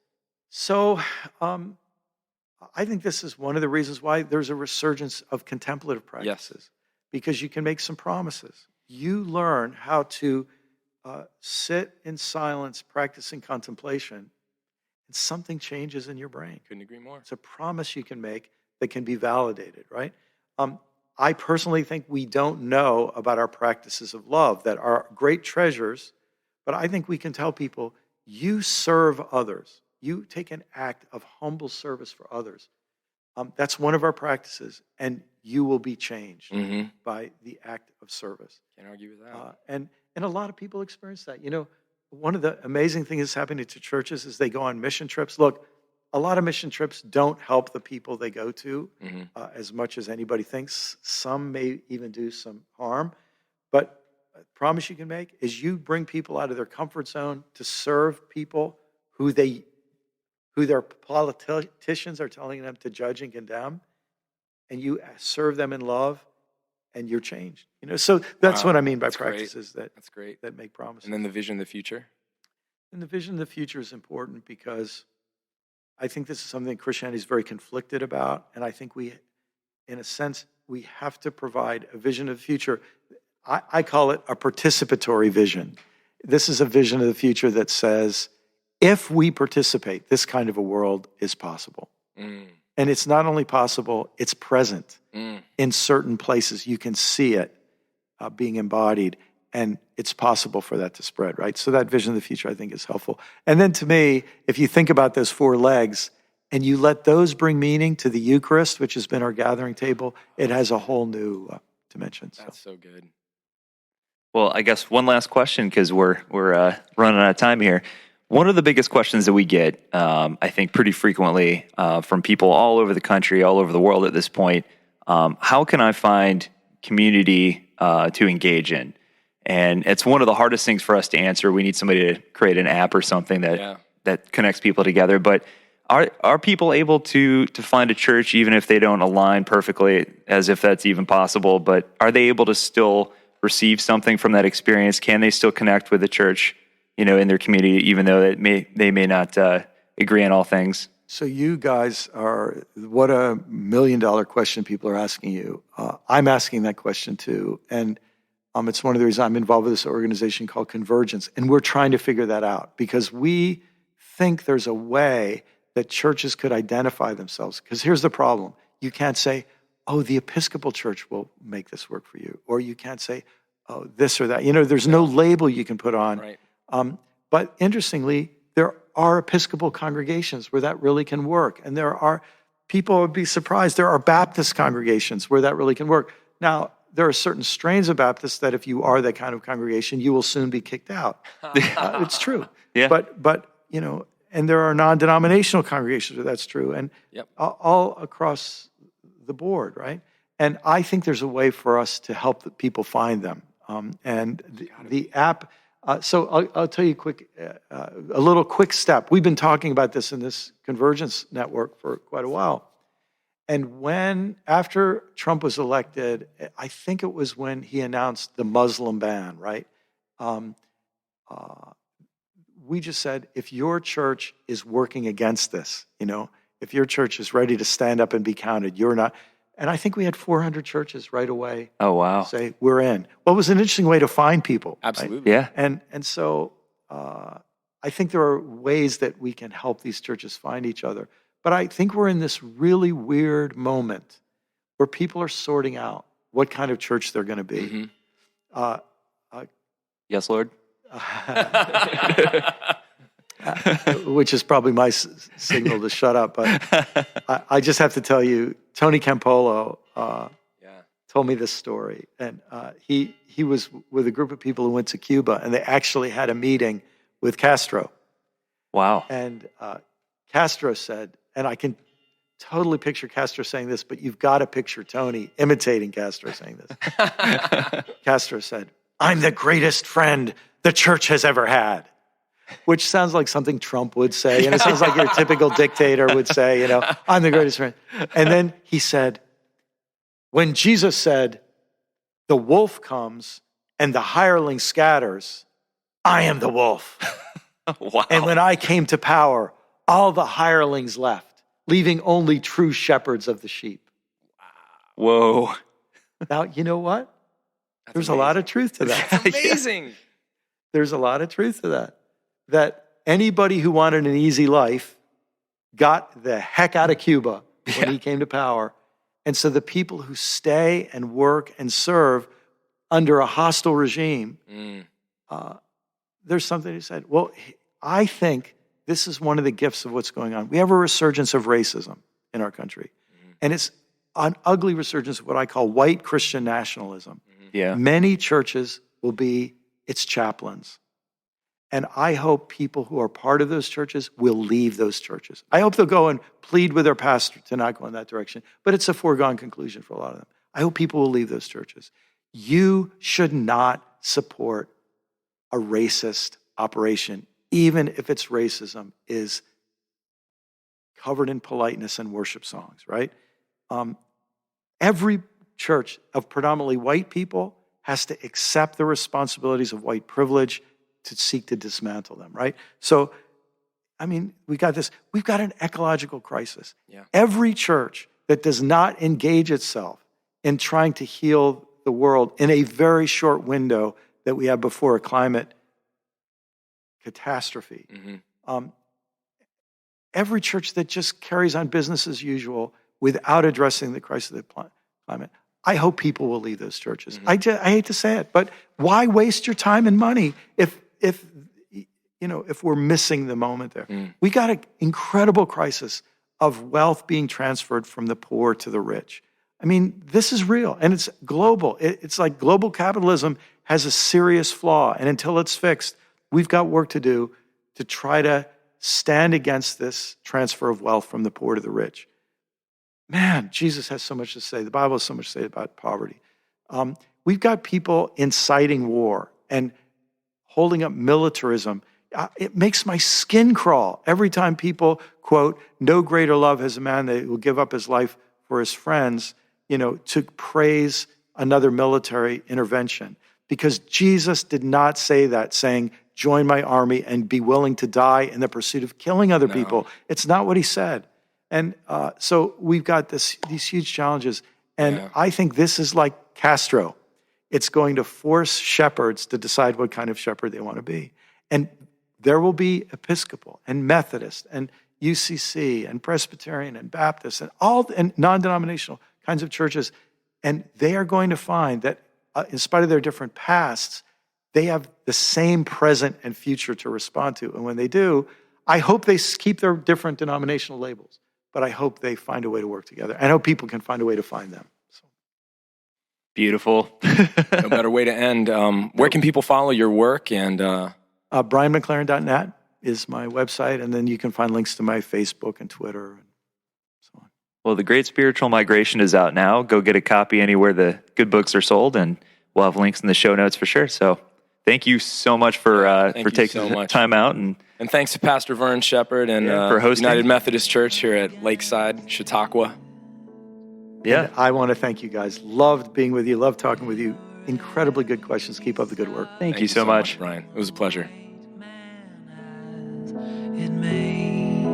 So I think this is one of the reasons why there's a resurgence of contemplative practices, because you can make some promises. You learn how to sit in silence, practicing contemplation, and something changes in your brain. Couldn't agree more. It's a promise you can make that can be validated, right? I personally think we don't know about our practices of love that are great treasures, but I think we can tell people, you serve others. You take an act of humble service for others. That's one of our practices, and you will be changed by the act of service. Can't argue with that. And a lot of people experience that. One of the amazing things that's happening to churches is they go on mission trips. Look, a lot of mission trips don't help the people they go to as much as anybody thinks. Some may even do some harm. But a promise you can make is you bring people out of their comfort zone to serve people who their politicians are telling them to judge and condemn, and you serve them in love, and you're changed. So that's what I mean by practices that's great. That make promises. And then the vision of the future? And the vision of the future is important because I think this is something Christianity is very conflicted about, and I think we, in a sense, we have to provide a vision of the future. I call it a participatory vision. This is a vision of the future that says, if we participate, this kind of a world is possible. And it's not only possible, it's present in certain places. You can see it being embodied, and it's possible for that to spread, right? So that vision of the future, I think, is helpful. And then to me, if you think about those four legs, and you let those bring meaning to the Eucharist, which has been our gathering table, it has a whole new dimension. That's so good. Well, I guess one last question, because we're running out of time here. One of the biggest questions that we get, I think, pretty frequently from people all over the country, all over the world at this point, how can I find community to engage in? And it's one of the hardest things for us to answer. We need somebody to create an app or something that connects people together. But are people able to find a church, even if they don't align perfectly, as if that's even possible? But are they able to still receive something from that experience? Can they still connect with the church, in their community, even though they may not agree on all things? So you guys what a $1 million question people are asking you. I'm asking that question too. And it's one of the reasons I'm involved with this organization called Convergence. And we're trying to figure that out because we think there's a way that churches could identify themselves. Because here's the problem. You can't say, oh, the Episcopal Church will make this work for you. Or you can't say, oh, this or that. There's no label you can put on. Right. But interestingly, there are Episcopal congregations where that really can work. And people would be surprised, there are Baptist congregations where that really can work. Now, there are certain strains of Baptists that if you are that kind of congregation, you will soon be kicked out. It's true. Yeah. But and there are non-denominational congregations where that's true, and Yep. all across the board, right? And I think there's a way for us to help the people find them. And the app, so I'll tell you a little quick step. We've been talking about this in this Convergence Network for quite a while. And after Trump was elected, I think it was when he announced the Muslim ban, right? We just said, if your church is working against this, if your church is ready to stand up and be counted, you're not. And I think we had 400 churches right away. Oh, wow. Say, we're in. Well, it was an interesting way to find people. Absolutely. Yeah. And so I think there are ways that we can help these churches find each other. But I think we're in this really weird moment where people are sorting out what kind of church they're going to be. Mm-hmm. Yes, Lord. Which is probably my signal to shut up. But I just have to tell you, Tony Campolo told me this story. And he was with a group of people who went to Cuba, and they actually had a meeting with Castro. Wow. And Castro said, and I can totally picture Castro saying this, but you've got to picture Tony imitating Castro saying this. Castro said, "I'm the greatest friend the church has ever had," which sounds like something Trump would say. And it sounds like your typical dictator would say, "I'm the greatest friend." And then he said, when Jesus said, "The wolf comes and the hireling scatters, I am the wolf." Wow. And when I came to power, all the hirelings left, leaving only true shepherds of the sheep. Whoa. Now, you know what? There's a lot of truth to that. That's amazing. There's a lot of truth to that. That anybody who wanted an easy life got the heck out of Cuba when he came to power. And so the people who stay and work and serve under a hostile regime, there's something he said. Well, I think this is one of the gifts of what's going on. We have a resurgence of racism in our country. And it's an ugly resurgence of what I call white Christian nationalism. Yeah. Many churches will be its chaplains. And I hope people who are part of those churches will leave those churches. I hope they'll go and plead with their pastor to not go in that direction. But it's a foregone conclusion for a lot of them. I hope people will leave those churches. You should not support a racist operation, even if its racism is covered in politeness and worship songs, right? Every church of predominantly white people has to accept the responsibilities of white privilege to seek to dismantle them, right? So, I mean, we've got an ecological crisis. Yeah. Every church that does not engage itself in trying to heal the world in a very short window that we have before a climate catastrophe. Every church that just carries on business as usual without addressing the crisis of the climate, I hope people will leave those churches. I hate to say it, but why waste your time and money if we're missing the moment there? We got an incredible crisis of wealth being transferred from the poor to the rich. I mean, this is real, and it's global. It's like global capitalism has a serious flaw, and until it's fixed, we've got work to do to try to stand against this transfer of wealth from the poor to the rich. Man, Jesus has so much to say. The Bible has so much to say about poverty. We've got people inciting war and holding up militarism. It makes my skin crawl every time people quote, "No greater love has a man that will give up his life for his friends," to praise another military intervention. Because Jesus did not say that, saying, "Join my army and be willing to die in the pursuit of killing other people." It's not what he said. And so we've got these huge challenges. And I think this is like Castro. It's going to force shepherds to decide what kind of shepherd they want to be. And there will be Episcopal and Methodist and UCC and Presbyterian and Baptist and non-denominational kinds of churches. And they are going to find that in spite of their different pasts, they have the same present and future to respond to. And when they do, I hope they keep their different denominational labels, but I hope they find a way to work together. I hope people can find a way to find them. So. Beautiful. No better way to end. Where can people follow your work? And BrianMcLaren.net is my website, and then you can find links to my Facebook and Twitter and so on. Well, The Great Spiritual Migration is out now. Go get a copy anywhere the good books are sold, and we'll have links in the show notes for sure. So thank you so much for taking the time out. And thanks to Pastor Vern Shepherd and for hosting. United Methodist Church here at Lakeside, Chautauqua. Yeah. And I want to thank you guys. Loved being with you. Loved talking with you. Incredibly good questions. Keep up the good work. Thank you so much, Brian. It was a pleasure. It made.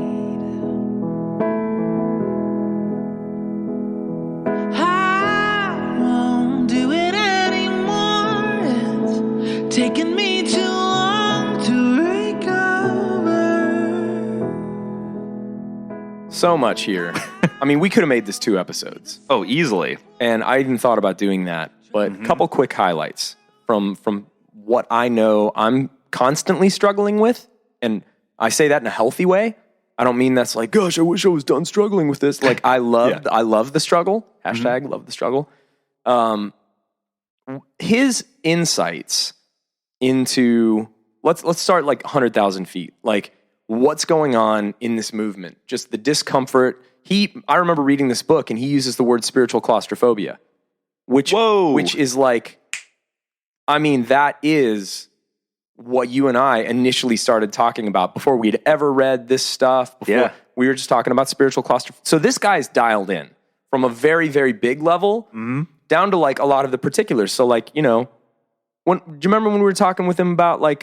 I won't do it anymore. It's taken me too long to recover. So much here. I mean, we could have made this 2 episodes. Oh, easily. And I even thought about doing that. But a couple quick highlights from what I know I'm constantly struggling with. And I say that in a healthy way. I don't mean that's like, gosh, I wish I was done struggling with this. Like, I love the struggle. Hashtag love the struggle. His insights into, let's start like 100,000 feet. Like, what's going on in this movement? Just the discomfort. I remember reading this book, and he uses the word spiritual claustrophobia, which is like, I mean, that is what you and I initially started talking about before we'd ever read this stuff. Before we were just talking about spiritual claustrophobia. So this guy's dialed in from a very, very big level down to like a lot of the particulars. So like, you know, do you remember when we were talking with him about like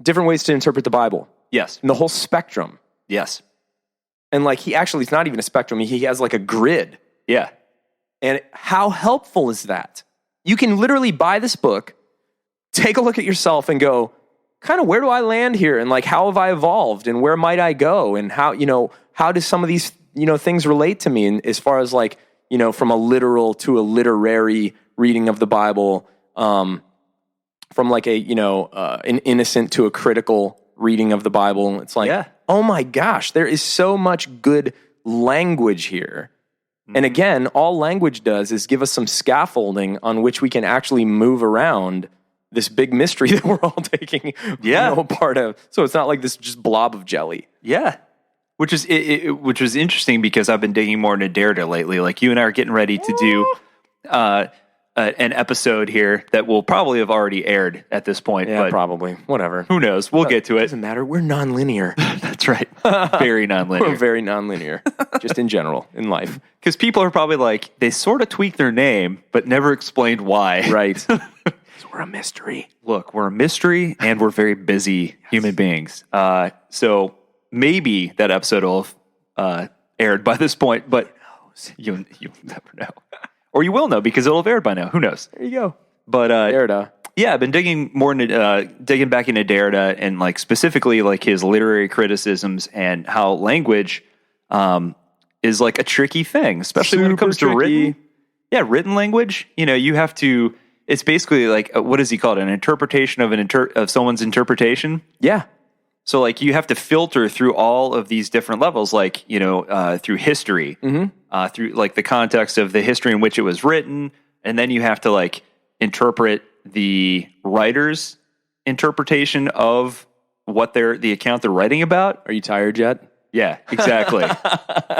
different ways to interpret the Bible? Yes. And the whole spectrum. Yes. And like it's not even a spectrum. He has like a grid. Yeah. And how helpful is that? You can literally buy this book, take a look at yourself and go, kind of where do I land here? And like, how have I evolved and where might I go? And how do some of these, things relate to me? And as far as like, from a literal to a literary reading of the Bible, from like an innocent to a critical reading of the Bible. It's like, oh my gosh, there is so much good language here. And again, all language does is give us some scaffolding on which we can actually move around this big mystery that we're all taking part of. So it's not like this just blob of jelly. Yeah. Which was interesting because I've been digging more into Derrida lately. Like you and I are getting ready to do an episode here that will probably have already aired at this point. Yeah, but probably. Whatever. Who knows? We'll get to it. Doesn't matter. We're nonlinear. That's right. Very nonlinear. We're very nonlinear, just in general, in life. Because people are probably like, they sort of tweaked their name, but never explained why. Right. So we're a mystery. Look, we're a mystery, and we're very busy human beings. So maybe that episode will have aired by this point, but you'll never know. Or you will know because it'll have aired by now. Who knows? There you go. But Derrida. Yeah, I've been digging back into Derrida and like specifically like his literary criticisms and how language is like a tricky thing, especially when it comes to written language. You have to. It's basically like what does he call it? An interpretation of someone's interpretation. Yeah. So like you have to filter through all of these different levels, like through history, through like the context of the history in which it was written, and then you have to like interpret the writer's interpretation of what the account they're writing about. Are you tired yet? Yeah, exactly.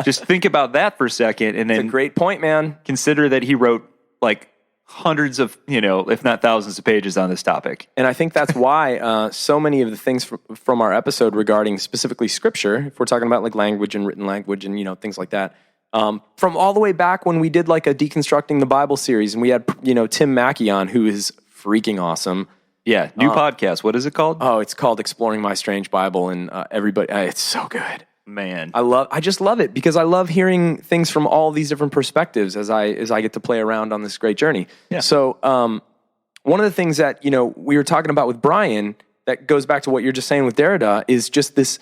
Just think about that for a second, and then it's a great point, man. Consider that he wrote like hundreds of, if not thousands of pages on this topic. And I think that's why so many of the things from our episode regarding specificically scripture, if we're talking about like language and written language and, things like that, from all the way back when we did like a Deconstructing the Bible series and we had, Tim Mackey on, who is freaking awesome. Yeah. New podcast. What is it called? Oh, it's called Exploring My Strange Bible. And everybody, it's so good. Man, I just love it because I love hearing things from all these different perspectives as I get to play around on this great journey. Yeah. So, one of the things that, we were talking about with Brian that goes back to what you're just saying with Derrida is just this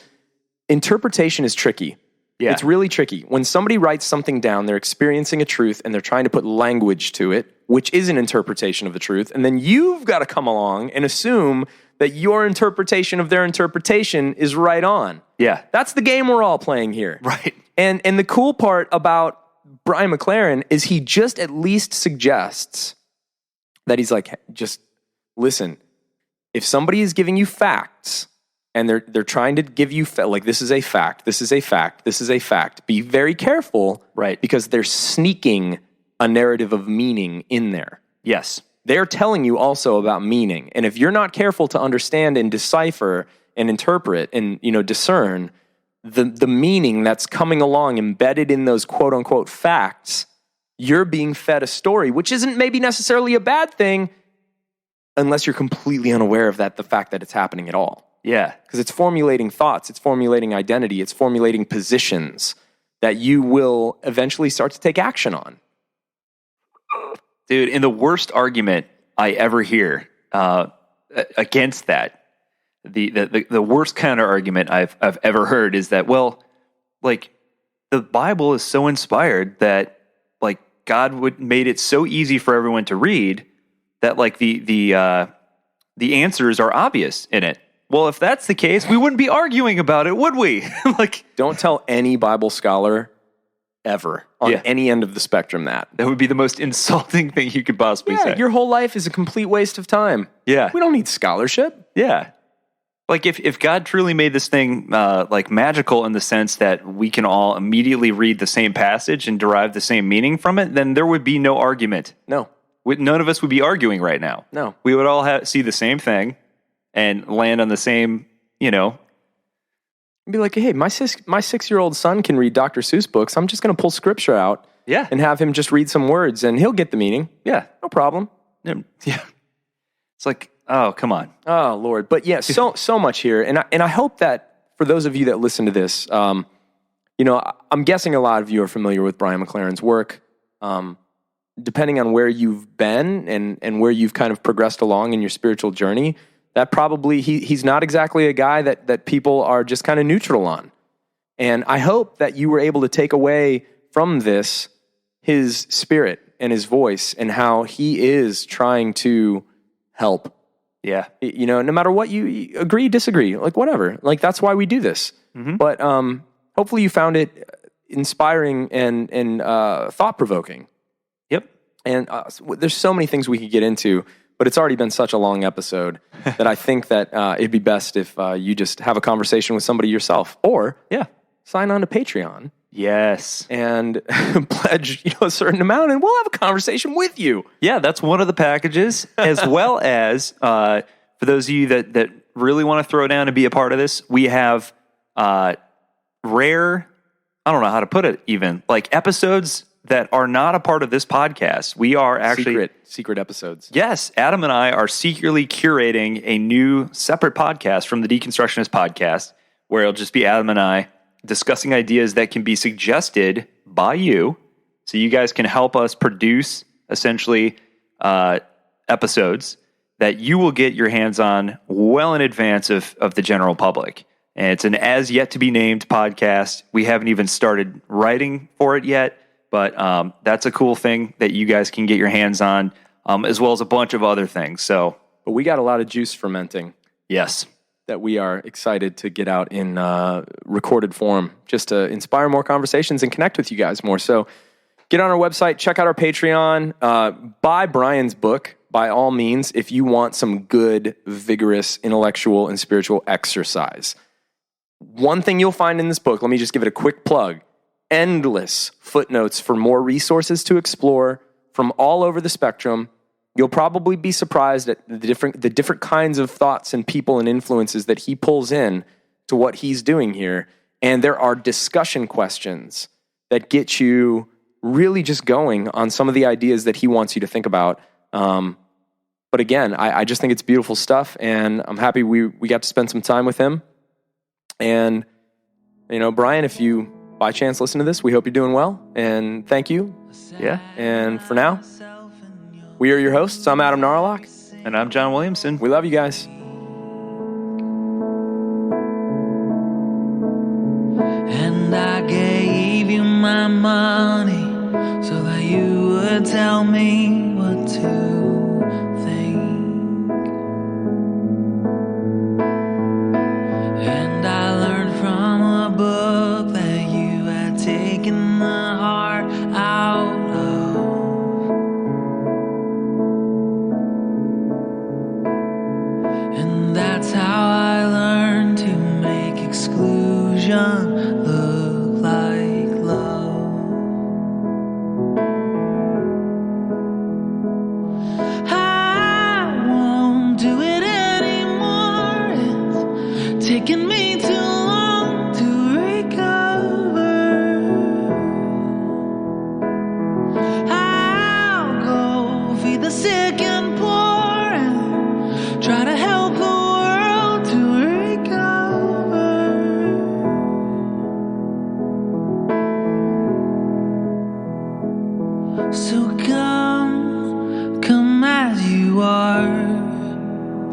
interpretation is tricky. Yeah. It's really tricky. When somebody writes something down, they're experiencing a truth and they're trying to put language to it, which is an interpretation of the truth. And then you've got to come along and assume that your interpretation of their interpretation is right on. Yeah. That's the game we're all playing here. Right. And the cool part about Brian McLaren is he just at least suggests that he's like, just listen, if somebody is giving you facts and they're trying to give you like, this is a fact, this is a fact, this is a fact. Be very careful, Right. Because they're sneaking a narrative of meaning in there. Yes. They're telling you also about meaning. And if you're not careful to understand and decipher and interpret and, discern the meaning that's coming along embedded in those quote unquote facts, you're being fed a story, which isn't maybe necessarily a bad thing unless you're completely unaware of the fact that it's happening at all. Yeah. Because it's formulating thoughts, it's formulating identity, it's formulating positions that you will eventually start to take action on. Dude, and the worst argument I ever hear against that, the worst counter argument I've ever heard is that, well, like, the Bible is so inspired that, like, God made it so easy for everyone to read that, like, the answers are obvious in it. Well, if that's the case, we wouldn't be arguing about it, would we? Like, don't tell any Bible scholar ever on any end of the spectrum that would be the most insulting thing you could possibly say. Your whole life is a complete waste of time. Yeah. We don't need scholarship. Yeah. Like, if God truly made this thing like magical in the sense that we can all immediately read the same passage and derive the same meaning from it, then there would be no argument. No. None of us would be arguing right now. No. We would all see the same thing and land on the same, Be like, hey, my 6-year-old son can read Dr. Seuss books. I'm just going to pull scripture out and have him just read some words, and he'll get the meaning. Yeah. No problem. Yeah. It's like, oh, come on. Oh, Lord. But yeah, so much here. And I hope that for those of you that listen to this, I'm guessing a lot of you are familiar with Brian McLaren's work. Depending on where you've been and where you've kind of progressed along in your spiritual journey, that probably he's not exactly a guy that people are just kind of neutral on. And I hope that you were able to take away from this his spirit and his voice and how he is trying to help. Yeah. No matter what you agree, disagree, like whatever. Like, that's why we do this. Mm-hmm. But hopefully you found it inspiring and thought-provoking. Yep. And there's so many things we could get into, but it's already been such a long episode that I think that it'd be best if you just have a conversation with somebody yourself, or sign on to Patreon. Yes. And pledge a certain amount, and we'll have a conversation with you. Yeah, that's one of the packages, as well as for those of you that really want to throw down and be a part of this, we have rare, I don't know how to put it even, like episodes that are not a part of this podcast. We are actually... Secret episodes. Yes, Adam and I are secretly curating a new separate podcast from the Deconstructionist Podcast, where it'll just be Adam and I discussing ideas that can be suggested by you, so you guys can help us produce, essentially, episodes that you will get your hands on well in advance of the general public. And it's an as-yet-to-be-named podcast. We haven't even started writing for it yet, but that's a cool thing that you guys can get your hands on, as well as a bunch of other things. But we got a lot of juice fermenting. Yes. That we are excited to get out in recorded form, just to inspire more conversations and connect with you guys more. So get on our website, check out our Patreon, buy Brian's book, by all means, if you want some good, vigorous, intellectual, and spiritual exercise. One thing you'll find in this book, let me just give it a quick plug, endless footnotes for more resources to explore from all over the spectrum. You'll probably be surprised at the different kinds of thoughts and people and influences that he pulls in to what he's doing here. And there are discussion questions that get you really just going on some of the ideas that he wants you to think about. But again, I just think it's beautiful stuff, and I'm happy we got to spend some time with him. And, Brian, if you by chance listen to this, we hope you're doing well, and thank you. Yeah. And for now, we are your hosts. I'm Adam Narlock. And I'm John Williamson. We love you guys. And I gave you my money so that you would tell me what to think. And I learned from a book that you had taken the heart out of. And that's how I learned to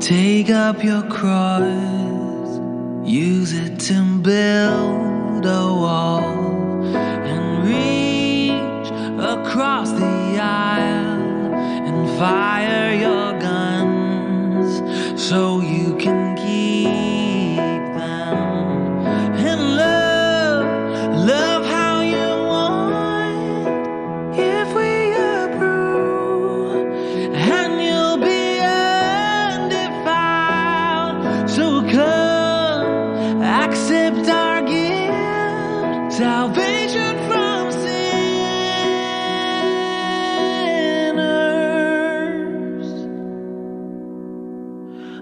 Take up your cross, use it to build a wall, and reach across the aisle and fire your guns so you can keep them. And love how you want if we approve, and you'll be undefiled. So come, accept our gift, salvation from sinners.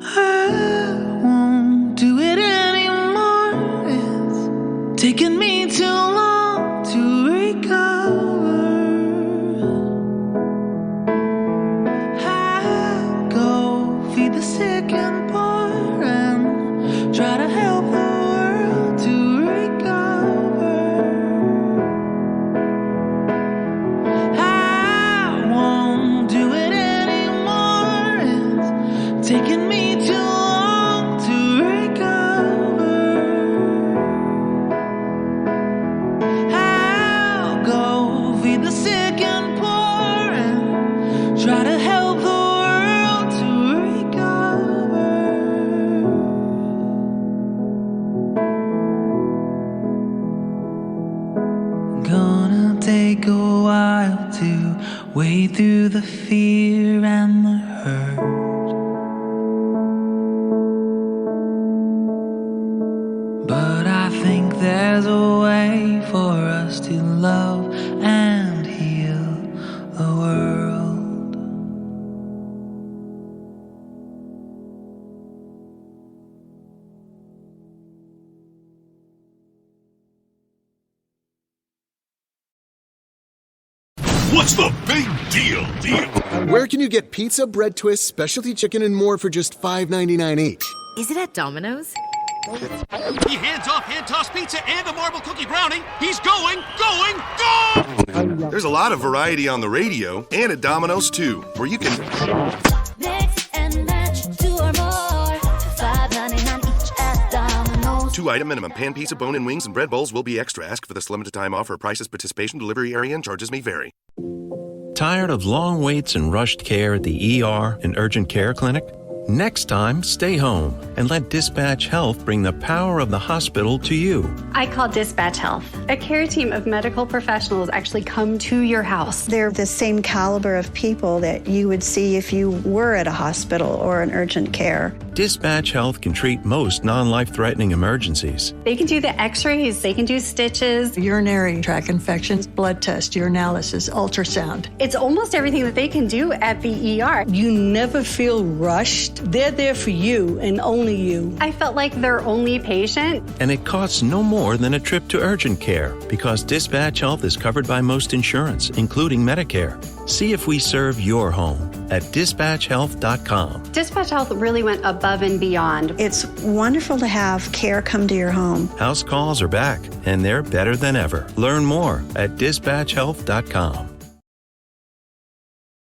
I won't do it anymore. It's taken me too long to recover. I go feed the sick and poor and try to help the world to recover. I won't do it anymore. It's taken me too long to recover. I'll go feed the sick and poor and try to help the world to recover. Gonna take a while to wade through the fear and the hurt. But I think there's a way for us to love and heal the world. What's the big deal? Where can you get pizza, bread twists, specialty chicken, and more for just $5.99 each? Is it at Domino's? He hands off hand-tossed pizza and a marble cookie brownie. He's going! There's a lot of variety on the radio and at Domino's too, where you can Mix and match 2 or more for $5.99 each at Domino's. 2-item minimum. Pan pizza, bone-in wings, and bread bowls will be extra. Ask for this limited time offer. Prices, participation, delivery area, and charges may vary. Tired of long waits and rushed care at the ER and urgent care clinic? Next time, stay home and let Dispatch Health bring the power of the hospital to you. I call Dispatch Health. A care team of medical professionals actually come to your house. They're the same caliber of people that you would see if you were at a hospital or an urgent care. Dispatch Health can treat most non-life-threatening emergencies. They can do the x-rays, they can do stitches. Urinary tract infections, blood test, urinalysis, ultrasound. It's almost everything that they can do at the ER. You never feel rushed. They're there for you and only you. I felt like their only patient. And it costs no more than a trip to urgent care because Dispatch Health is covered by most insurance, including Medicare. See if we serve your home at dispatchhealth.com. Dispatch Health really went above and beyond. It's wonderful to have care come to your home. House calls are back, and they're better than ever. Learn more at dispatchhealth.com.